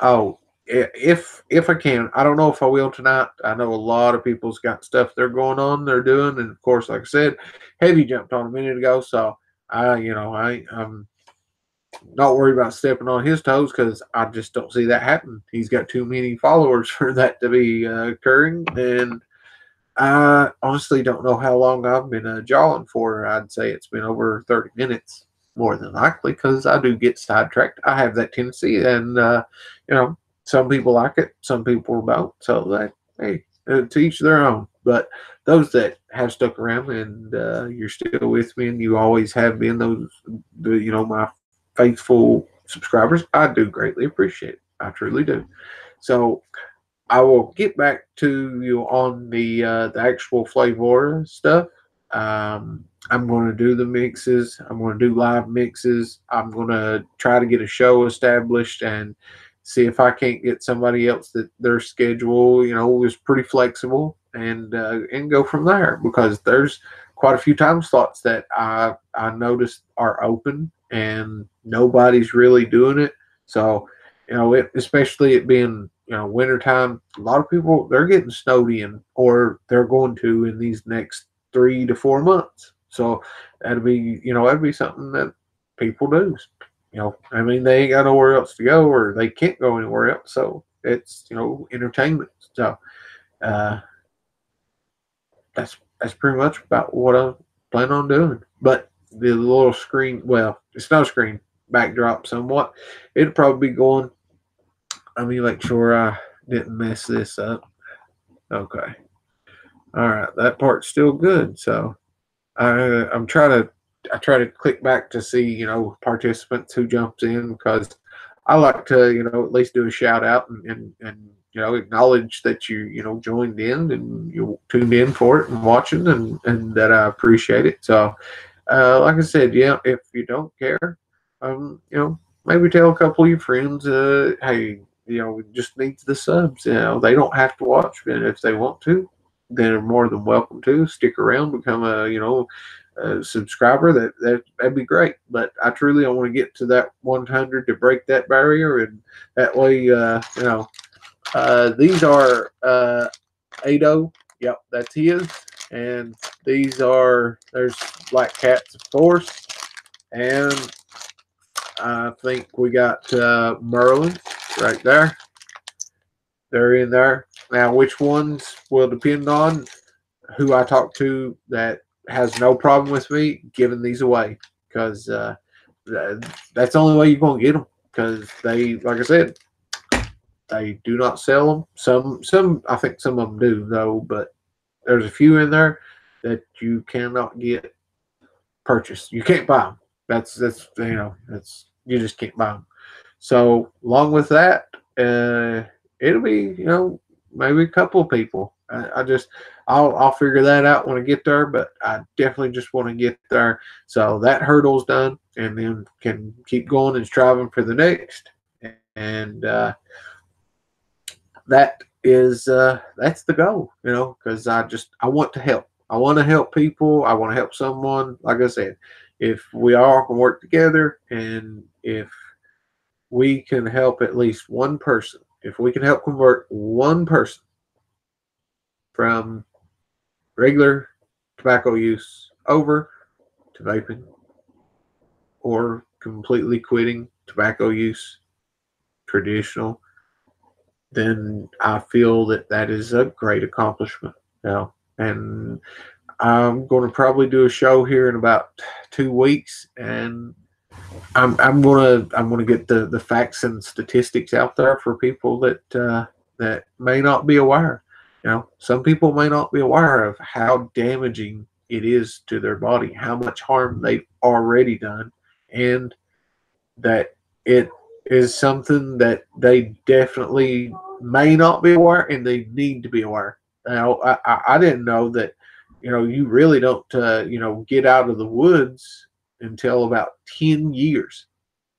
Oh, if I can, I don't know if I will tonight. I know a lot of people's got stuff they're going on, they're doing, and of course, like I said, Heavy jumped on a minute ago, so I'm not worried about stepping on his toes because I just don't see that happen. He's got too many followers for that to be occurring, and I honestly don't know how long I've been jawing for. I'd say it's been over 30 minutes, more than likely, because I do get sidetracked. I have that tendency, and you know, some people like it, some people don't. So that, hey, to each their own. But those that have stuck around and you're still with me, and you always have been my faithful subscribers, I do greatly appreciate it. I truly do. So I will get back to you on the actual flavor stuff. I'm going to do the mixes. I'm going to do live mixes. I'm going to try to get a show established and see if I can't get somebody else that their schedule, is pretty flexible, and go from there, because there's quite a few time slots that I noticed are open and nobody's really doing it. So, especially it being wintertime, a lot of people, they're getting snowed in, or they're going to in these next 3 to 4 months. So that'd be something that people do. I mean, they ain't got nowhere else to go, or they can't go anywhere else. So it's entertainment. So that's pretty much about what I plan on doing. But the little screen, well, it's not a screen backdrop somewhat. It'll probably be going. Let me make sure I didn't mess this up. Okay. All right, that part's still good. So I try to click back to see participants who jumps in, because I like to at least do a shout out and acknowledge that you joined in and you tuned in for it and watching, and that I appreciate it. So like I said, yeah, if you don't care, maybe tell a couple of your friends, hey, just needs the subs. They don't have to watch, and if they want to, they're more than welcome to stick around, become a subscriber. That'd be great. But I truly want to get to that 100 to break that barrier, and that way, these are Ado. Yep, that's his. And there's Black Cats, of course, and I think we got Merlin right there. They're in there. Now, which ones will depend on who I talk to that has no problem with me giving these away, because that's the only way you're going to get them, because they, like I said, they do not sell them. Some I think some of them do, though, but there's a few in there that you cannot get purchased. You can't buy them. That's you just can't buy them. So along with that, it'll be maybe a couple of people. I'll figure that out when I get there, but I definitely just want to get there, so that hurdle's done, and then can keep going and striving for the next. And that's the goal, because I want to help. I want to help people. I want to help someone. Like I said, if we all can work together, and if we can help at least one person, if we can help convert one person from regular tobacco use over to vaping, or completely quitting tobacco use, traditional, then I feel that is a great accomplishment. And I'm going to probably do a show here in about 2 weeks, and I'm gonna get the facts and statistics out there for people that may not be aware. You know, some people may not be aware of how damaging it is to their body, how much harm they've already done, and that it is something that they definitely may not be aware, and they need to be aware. Now, I didn't know that. You know, you really don't get out of the woods until about 10 years.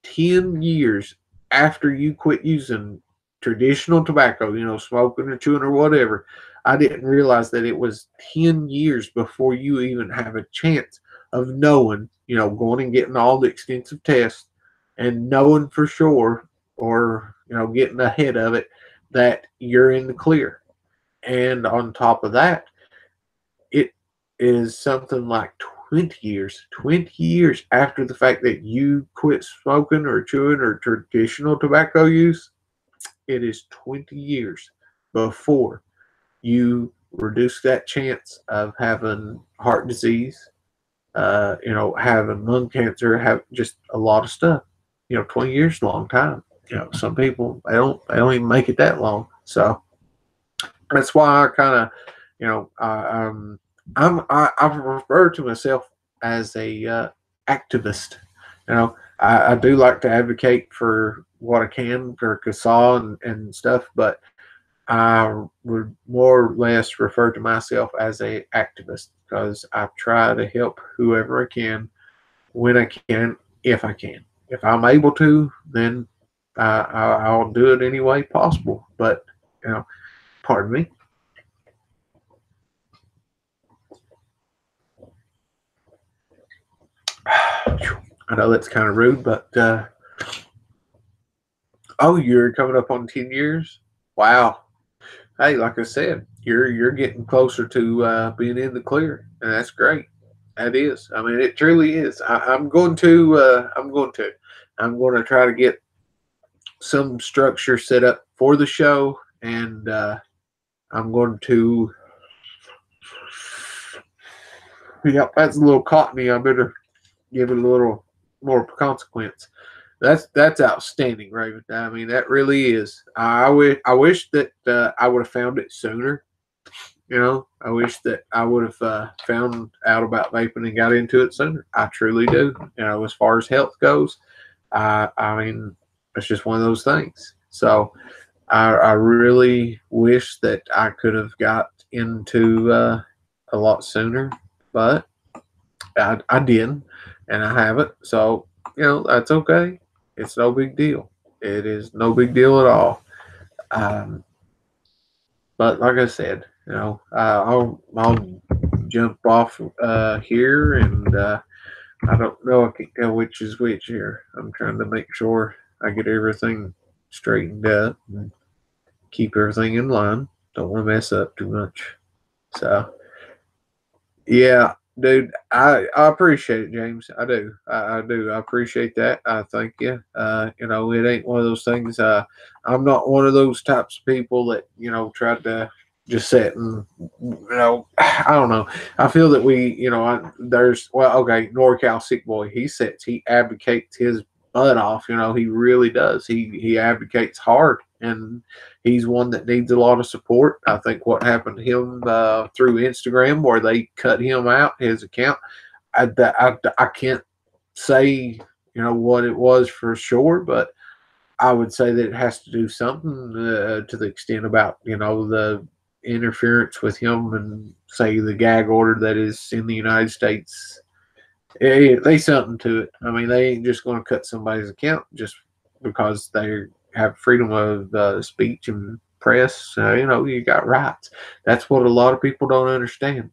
10 years after you quit using traditional tobacco, smoking or chewing or whatever. I didn't realize that it was 10 years before you even have a chance of knowing, going and getting all the extensive tests and knowing for sure, or, getting ahead of it, that you're in the clear. And on top of that, it is something like 20 years after the fact that you quit smoking or chewing or traditional tobacco use. It is 20 years before you reduce that chance of having heart disease, having lung cancer, have just a lot of stuff. 20 years is a long time. Some people they don't even make it that long. So that's why I kind of, I refer to myself as a activist. I do like to advocate for what I can for CASA and stuff, but I would more or less refer to myself as a activist because I try to help whoever I can when I can, if I can. If I'm able to, then I'll do it any way possible. But pardon me. I know that's kind of rude, but oh, you're coming up on 10 years. Wow. Hey, like I said, you're getting closer to being in the clear, and that's great. That is. I mean, it truly is. I'm going to try to get some structure set up for the show, and I'm going to. Yep, that's a little cottony. I better give it a little more consequence. That's outstanding, Raven. I mean, that really is. I wish that I would have found it sooner. I wish that I would have found out about vaping and got into it sooner. I truly do. As far as health goes, I mean, it's just one of those things. So I really wish that I could have got into a lot sooner, but I didn't, and I haven't. So that's okay. It's no big deal. It is no big deal at all. Um, but like I said, I'll jump off here, and I don't know. I can't tell which is which here. I'm trying to make sure I get everything straightened up and keep everything in line. Don't want to mess up too much. So yeah, dude, I appreciate it, James. I do. I do. I appreciate that. I thank you. It ain't one of those things. I'm not one of those types of people that try to just sit and I don't know. I feel that okay, NorCal Sick Boy. He advocates his butt off. He really does. He advocates hard, and he's one that needs a lot of support. I think what happened to him through Instagram, where they cut him out, his account, I can't say what it was for sure, but I would say that it has to do something to the extent about the interference with him and say the gag order that is in the United States. They something to it. I mean, they ain't just going to cut somebody's account just because they have freedom of speech and press. You got rights. That's what a lot of people don't understand.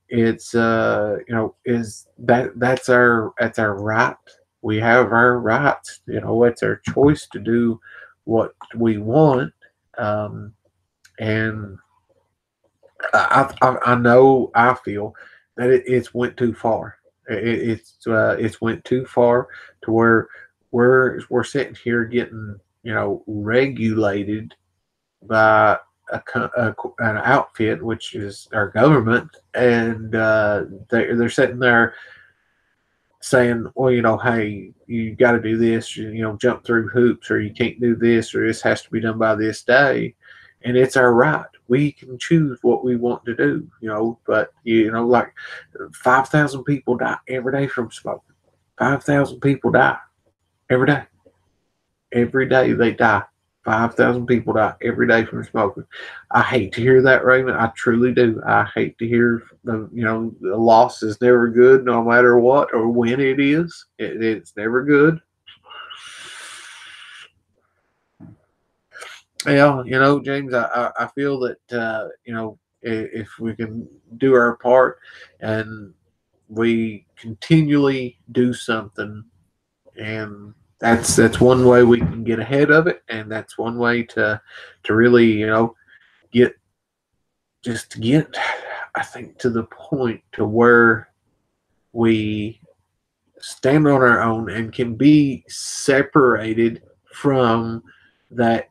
It's is that's our right. We have our rights. It's our choice to do what we want. And I know I feel that it's went too far. It's went too far to where we're sitting here getting regulated by an outfit, which is our government, and they're sitting there saying, well, hey, you got to do this, jump through hoops, or you can't do this, or this has to be done by this day. And it's our right. We can choose what we want to do, but, like 5,000 people die every day from smoking. 5,000 people die every day. Every day they die. 5,000 people die every day from smoking. I hate to hear that, Raymond. I truly do. I hate to hear the loss is never good, no matter what or when it is. It's never good. Yeah, James, I feel that, if we can do our part and we continually do something, and that's one way we can get ahead of it, and that's one way to really get get I think to the point to where we stand on our own and can be separated from that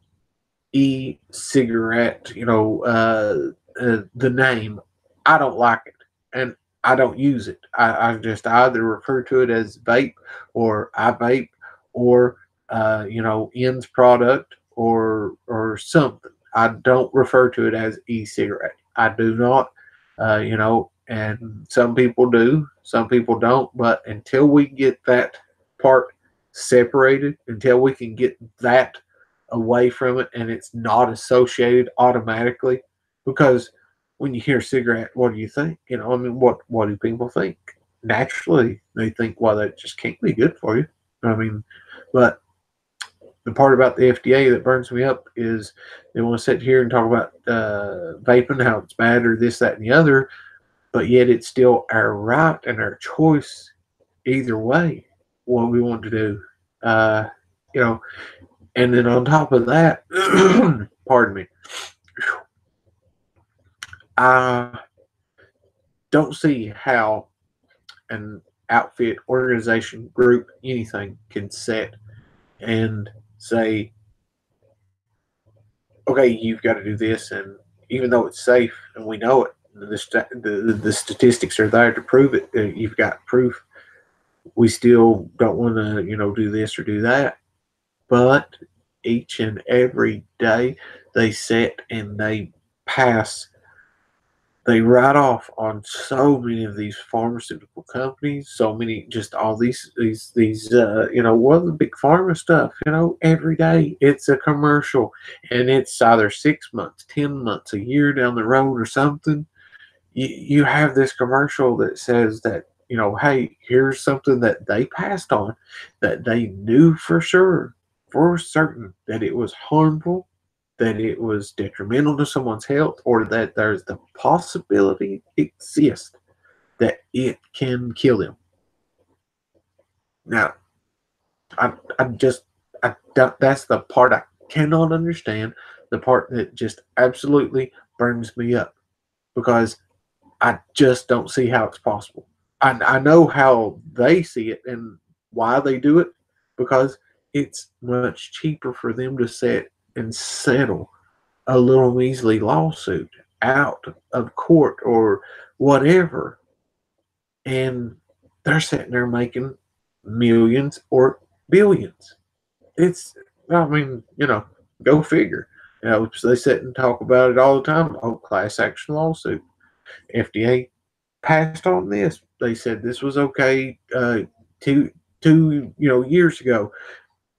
e-cigarette, the name. I don't like it, and I don't use it. I just either refer to it as vape, or I vape, or ends product, or something. I don't refer to it as e-cigarette. I do not, and some people do, some people don't. But until we get that part separated, until we can get that away from it and it's not associated automatically, because when you hear cigarette, what do you think? What do people think? Naturally, they think, well, that just can't be good for you. But the part about the FDA that burns me up is they want to sit here and talk about vaping, how it's bad, or this, that, and the other, but yet it's still our right and our choice either way what we want to do. You know, and then on top of that, pardon me, I don't see how an outfit, organization, group, anything can set and say, okay, you've got to do this, and even though it's safe and we know it, the statistics are there to prove it. You've got proof. We still don't want to, do this or do that. But each and every day they set and they pass, they write off on so many of these pharmaceutical companies, so many, just all these what the big pharma stuff, every day it's a commercial, and it's either 6 months, 10 months, a year down the road or something. You have this commercial that says that, hey, here's something that they passed on, that they knew for certain, that it was harmful, that it was detrimental to someone's health, or that there's the possibility exists that it can kill them. Now, I don't, that's the part I cannot understand, the part that just absolutely burns me up, because I just don't see how it's possible. I know how they see it and why they do it, because it's much cheaper for them to sit and settle a little measly lawsuit out of court or whatever. And they're sitting there making millions or billions. It's, go figure. So they sit and talk about it all the time. Oh, class action lawsuit. FDA passed on this. They said this was okay two years ago.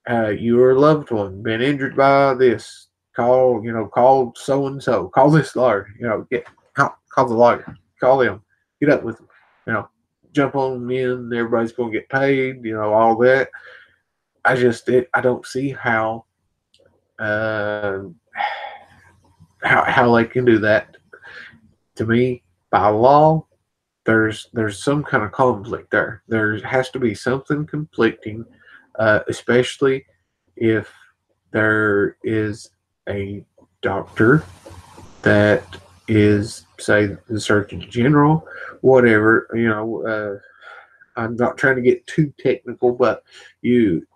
Your loved one been injured by this. Call so and so. Call this lawyer. Call the lawyer. Call them. Get up with them. Jump on in. Everybody's gonna get paid. All that. I don't see how how they can do that. To me, by law, there's some kind of conflict there. There has to be something conflicting, especially if there is a doctor that is, say, the Surgeon General, whatever. I'm not trying to get too technical, but you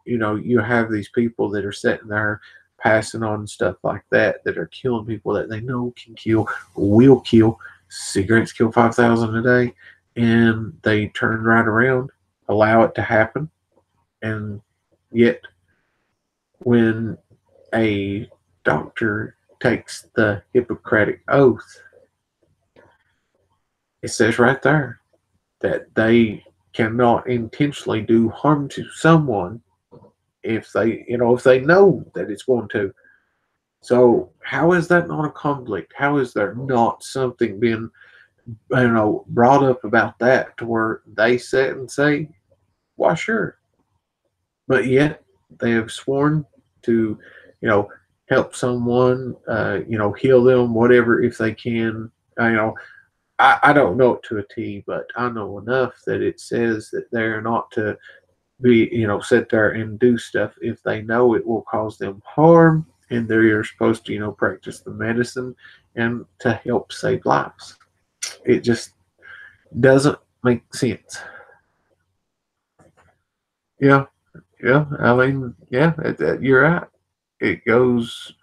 have these people that are sitting there passing on stuff like that are killing people that they know can kill, will kill. Cigarettes kill 5,000 a day, and they turn right around allow it to happen. And yet, when a doctor takes the Hippocratic Oath, it says right there that they cannot intentionally do harm to someone if they know that it's going to. So how is that not a conflict? How is there not something being brought up about that to where they sit and say, "Why, sure," but yet they have sworn to, help someone, heal them, whatever, if they can. I don't know it to a T, but I know enough that it says that they're not to be, sit there and do stuff if they know it will cause them harm, and they're supposed to, practice the medicine and to help save lives. It just doesn't make sense. Yeah, yeah. I mean, yeah, you're right. It goes,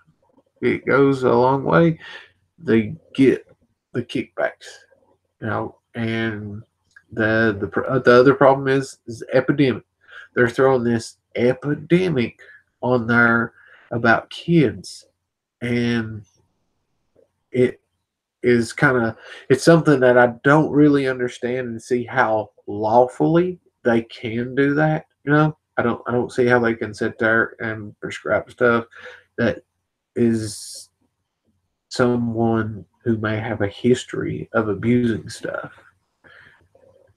it goes a long way. They get the kickbacks, and the other problem is epidemic. They're throwing this epidemic on there about kids, and it is kind of, it's something that I don't really understand and see how lawfully they can do that. I don't see how they can sit there and prescribe stuff that is someone who may have a history of abusing stuff,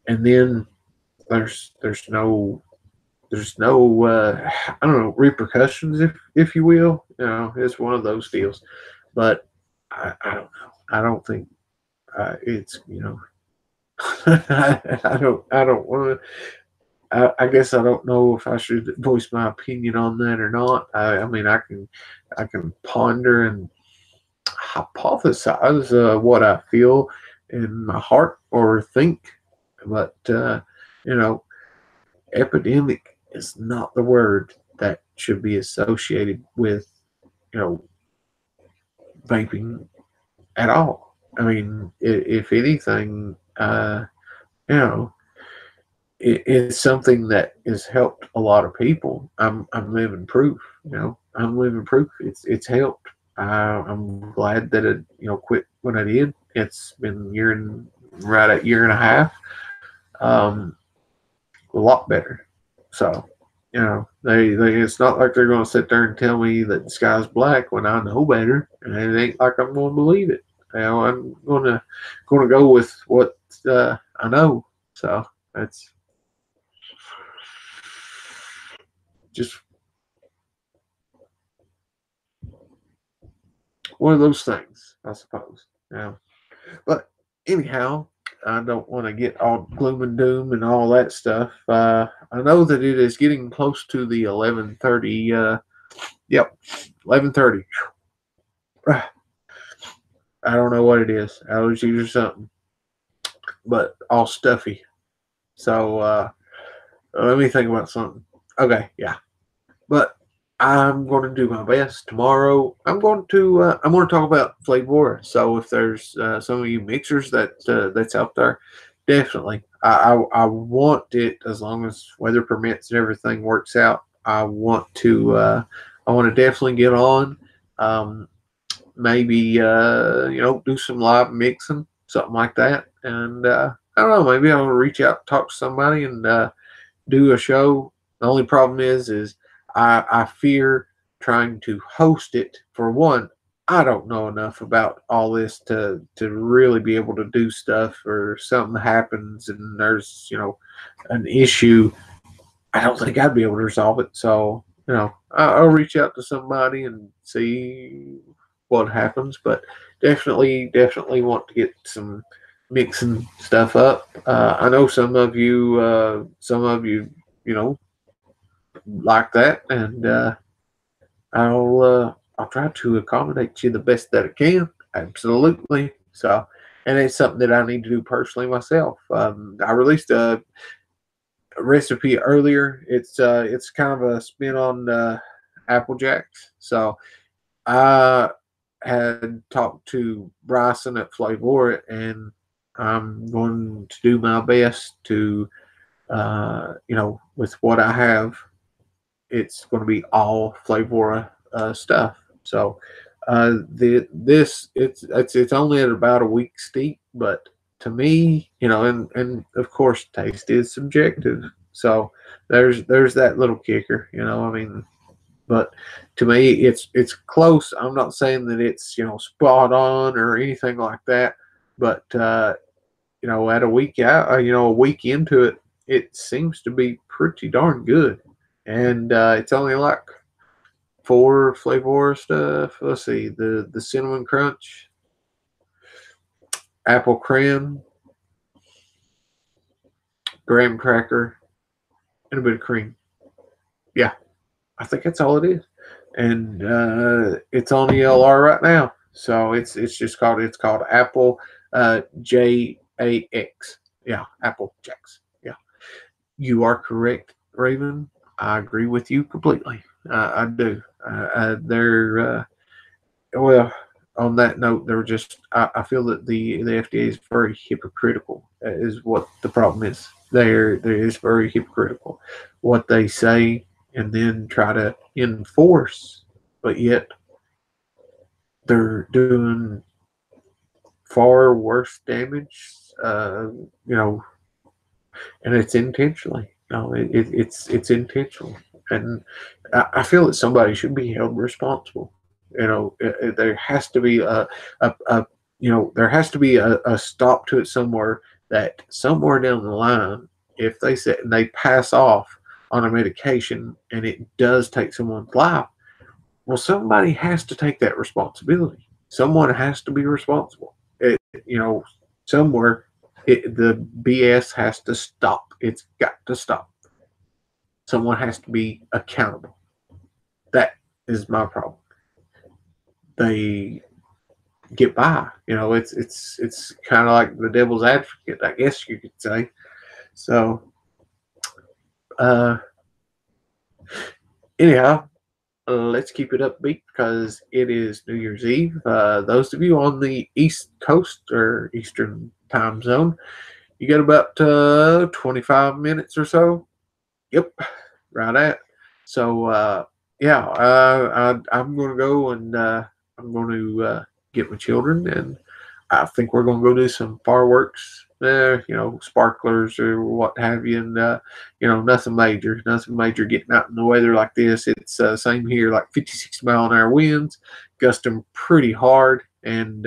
and then there's no I don't know, repercussions, if you will. It's one of those deals. But I don't know. I don't think it's I don't want to. I guess I don't know if I should voice my opinion on that or not. I mean, I can ponder and hypothesize what I feel in my heart or think, but you know, epidemic is not the word that should be associated with you know vaping at all. I mean, if anything, you know, it's something that has helped a lot of people. I'm living proof. I'm living proof. It's helped. I'm glad that it quit when I did. It's been right at year and a half. Um, a lot better. So they it's not like they're going to sit there and tell me that the sky's black when I know better, and it ain't like I'm going to believe it. I'm going to go with what I know. So that's just one of those things, I suppose. But anyhow, I don't want to get all gloom and doom and all that stuff. I know that it is getting close to the 11:30. Yep, 11:30. I don't know what it is, allergies or something, but all stuffy. So let me think about something. Okay, yeah. But I'm going to do my best tomorrow. I'm going to talk about Flavor. So if there's some of you mixers that's out there, definitely I want it, as long as weather permits and everything works out. I want to definitely get on. Maybe do some live mixing, something like that, and I don't know. Maybe I'll reach out, talk to somebody, and do a show. The only problem is I fear trying to host it. For one, I don't know enough about all this to really be able to do stuff, or something happens and there's an issue. I don't think I'd be able to resolve it. So I'll reach out to somebody and see what happens. But definitely want to get some mixing stuff up. I know some of you like that, and I'll try to accommodate you the best that I can. Absolutely. So, and it's something that I need to do personally myself. I released a recipe earlier. It's kind of a spin on Apple Jacks. So I had talked to Bryson at Flavor, and I'm going to do my best to You know, with what I have, it's going to be all Flavora stuff. So it's only at about a week steep, but to me, you know, and of course, taste is subjective. So there's that little kicker, you know. I mean, but to me, it's close. I'm not saying that it's, you know, spot on or anything like that, but you know, at a week out, you know, a week into it, it seems to be pretty darn good. And it's only like four flavor stuff. Let's see, the cinnamon crunch, apple creme, graham cracker, and a bit of cream. Yeah, I think that's all it is. And it's on ELR right now. So it's called Apple JAX. Yeah, Apple Jax. Yeah, you are correct, Raven. I agree with you completely. I do. They're well. On that note, they're just. I feel that the FDA is very hypocritical. Is what the problem is. There is very hypocritical. What they say and then try to enforce, but yet they're doing far worse damage. You know, and it's intentionally. No, it's intentional, and I feel that somebody should be held responsible. You know, there has to be a you know, there has to be a stop to it somewhere. That somewhere down the line, if they sit and they pass off on a medication and it does take someone's life, well, somebody has to take that responsibility. Someone has to be responsible. You know, somewhere the BS has to stop. It's got to stop. Someone has to be accountable. That is my problem. They get by. You know, it's kind of like the devil's advocate, I guess you could say. So, uh, anyhow, let's keep it upbeat because it is New Year's Eve. Those of you on the East Coast or Eastern time zone, you got about 25 minutes or so. Yep, right at. So yeah, I'm going to go and I'm going to get my children, and I think we're going to go do some fireworks there, you know, sparklers or what have you, and you know, nothing major. Getting out in the weather like this, it's same here, like 50-60 mile an hour winds, gusting pretty hard, and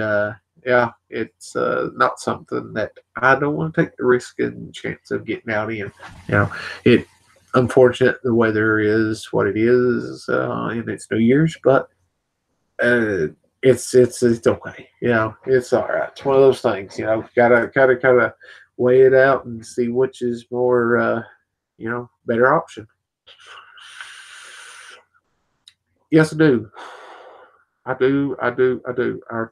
yeah, it's not something that I don't want to take the risk and chance of getting out in. You know, it unfortunate the weather is what it is, and it's New Year's, but uh, it's okay. You know, it's all right. It's one of those things. You know, gotta kind of weigh it out and see which is more, you know, better option. Yes, I do. I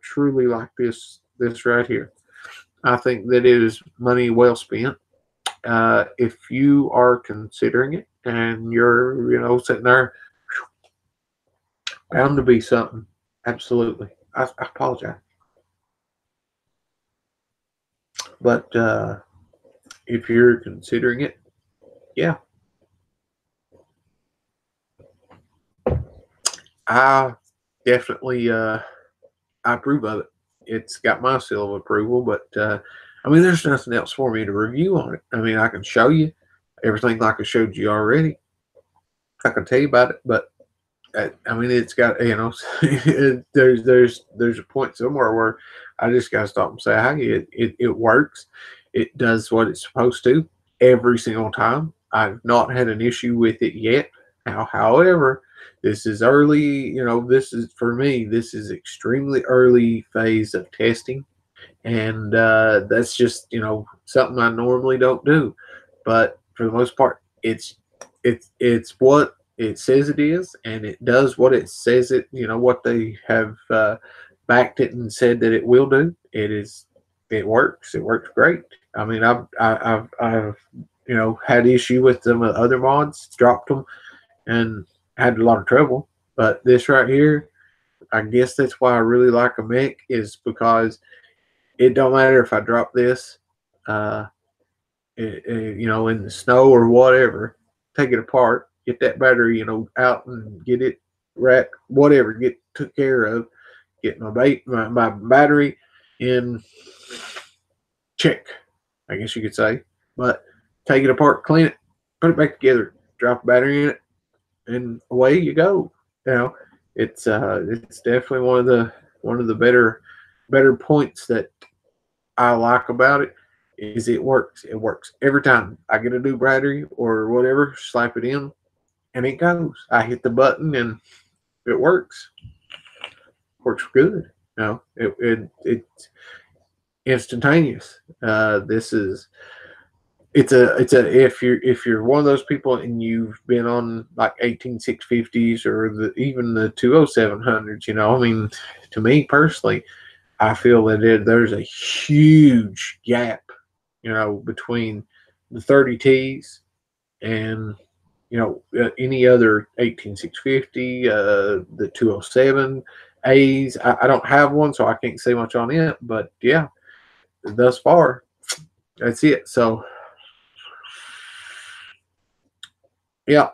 truly like this right here. I think that it is money well spent. If you are considering it and you're, you know, sitting there, bound to be something. Absolutely. I apologize. But if you're considering it, yeah, I definitely I approve of it. It's got my seal of approval, but I mean, there's nothing else for me to review on it. I mean, I can show you everything like I showed you already. I can tell you about it, but I mean, it's got, you know, there's a point somewhere where I just got to stop and say, hey, it works. It does what it's supposed to every single time. I've not had an issue with it yet. However, this is early. You know, this is for me. This is extremely early phase of testing, and that's just, you know, something I normally don't do. But for the most part, it's what it says it is, and it does what it says it. You know what they have backed it and said that it will do. It is. It works. It works great. I mean, I've you know, had issue with some other mods, dropped them, and had a lot of trouble. But this right here, I guess that's why I really like a mech, is because it don't matter if I drop this. Uh, you know, in the snow or whatever, take it apart, get that battery, you know, out and get it wrapped, whatever, get took care of, get my battery in check, I guess you could say. But take it apart, clean it, put it back together, drop a battery in it, and away you go. You know, it's definitely one of the better points that I like about it is it works. It works every time. I get a new battery or whatever, slap it in, and it goes. I hit the button and it works. Works good. You know, it's instantaneous. This is it's a if you're one of those people and you've been on like 18650s or even the 20700s, you know, I mean, to me personally, I feel that there's a huge gap, you know, between the 30Ts and you know any other 18650, the 207 A's. I don't have one, so I can't say much on it, but yeah, thus far, that's it. So yeah,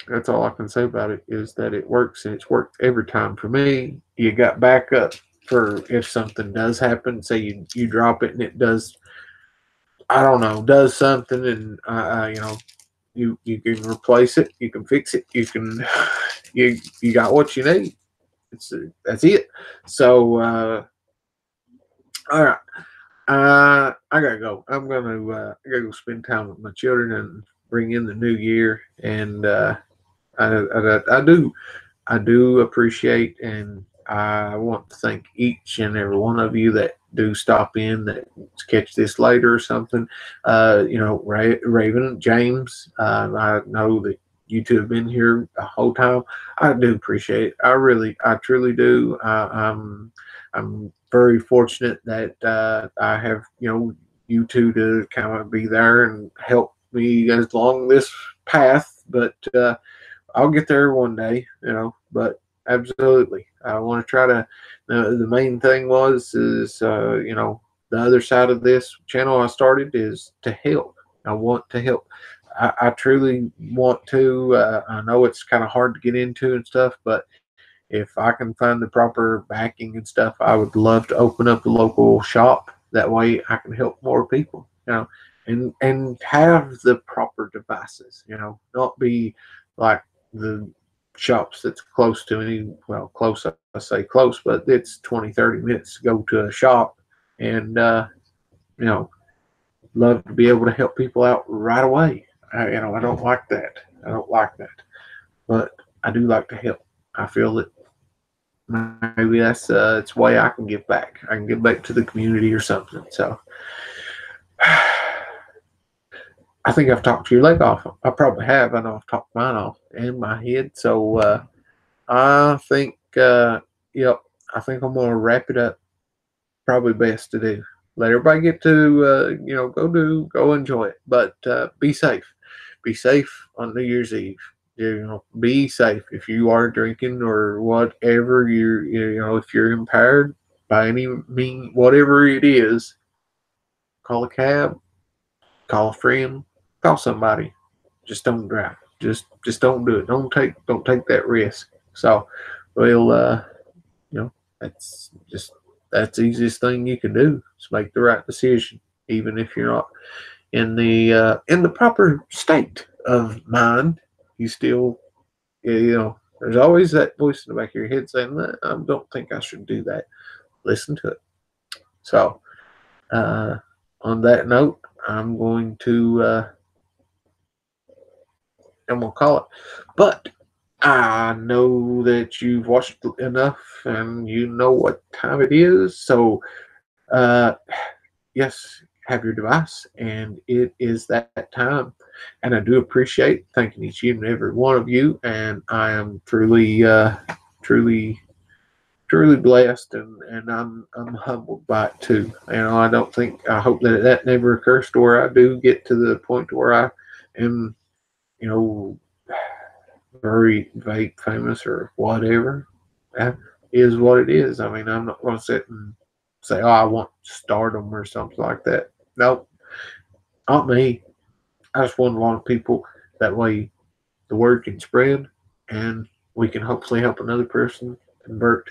that's all I can say about it is that it works and it's worked every time for me. You got backup for if something does happen. Say you drop it and it does, I don't know, does something, and you know, you can replace it, you can fix it, you can you got what you need. It's that's it. So all right, I gotta go. I gotta go spend time with my children and bring in the new year, and I do appreciate and I want to thank each and every one of you that do stop in that catch this later or something. You know, Raven, James, I know that you two have been here the whole time. I do appreciate it. I truly do. I'm very fortunate that I have, you know, you two to kind of be there and help me along this path. But I'll get there one day, you know. But absolutely, I want to try to. The main thing is you know, the other side of this channel I started is to help. I want to help. I truly want to. I know it's kind of hard to get into and stuff, but if I can find the proper backing and stuff, I would love to open up a local shop. That way, I can help more people. You know, and have the proper devices. You know, not be like the shops that's close to me. Well, close, I say close, but it's 20, 30 minutes to go to a shop. And, you know, love to be able to help people out right away. You know, I don't like that. I don't like that. But I do like to help. I feel that maybe that's it's a way I can give back. I can give back to the community or something. So I think I've talked your leg off. I probably have. I know I've talked mine off and my head. So I think, yep, I think I'm gonna wrap it up. Probably best to do. Let everybody get to, you know, go enjoy it, but be safe. Be safe on New Year's Eve. You know, be safe if you are drinking or whatever. You know, if you're impaired by any mean, whatever it is, call a cab, call a friend, call somebody. Just don't drive. Just don't do it. Don't take that risk. So, well, you know, that's the easiest thing you can do is make the right decision, even if you're not in the proper state of mind. You still, you know, there's always that voice in the back of your head saying, I don't think I should do that. Listen to it. So, uh, on that note, I'm gonna call it. But I know that you've watched enough and you know what time it is. So, uh, yes, have your device, and it is that time. And I do appreciate thanking each and every one of you. And I am truly, truly blessed, and I'm humbled by it too. You know, I hope that that never occurs to where I do get to the point where I am, you know, very vape famous or whatever. That is what it is. I mean, I'm not going to sit and say, oh, I want stardom or something like that. Nope, not me. I just want a lot of people. That way the word can spread and we can hopefully help another person convert,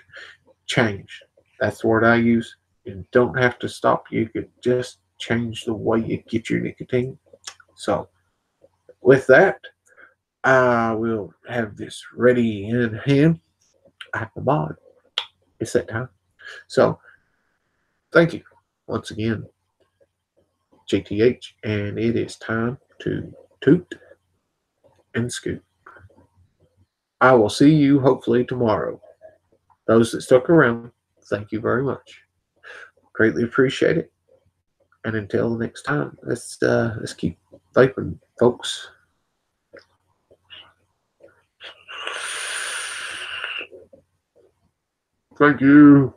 change. That's the word I use. You don't have to stop. You could just change the way you get your nicotine. So with that, I will have this ready in hand. I have my mod. It's that time. So thank you once again, JTH, and it is time to toot and scoot. I will see you hopefully tomorrow. Those that stuck around, thank you very much. Greatly appreciate it. And until the next time, let's keep vaping, folks. Thank you.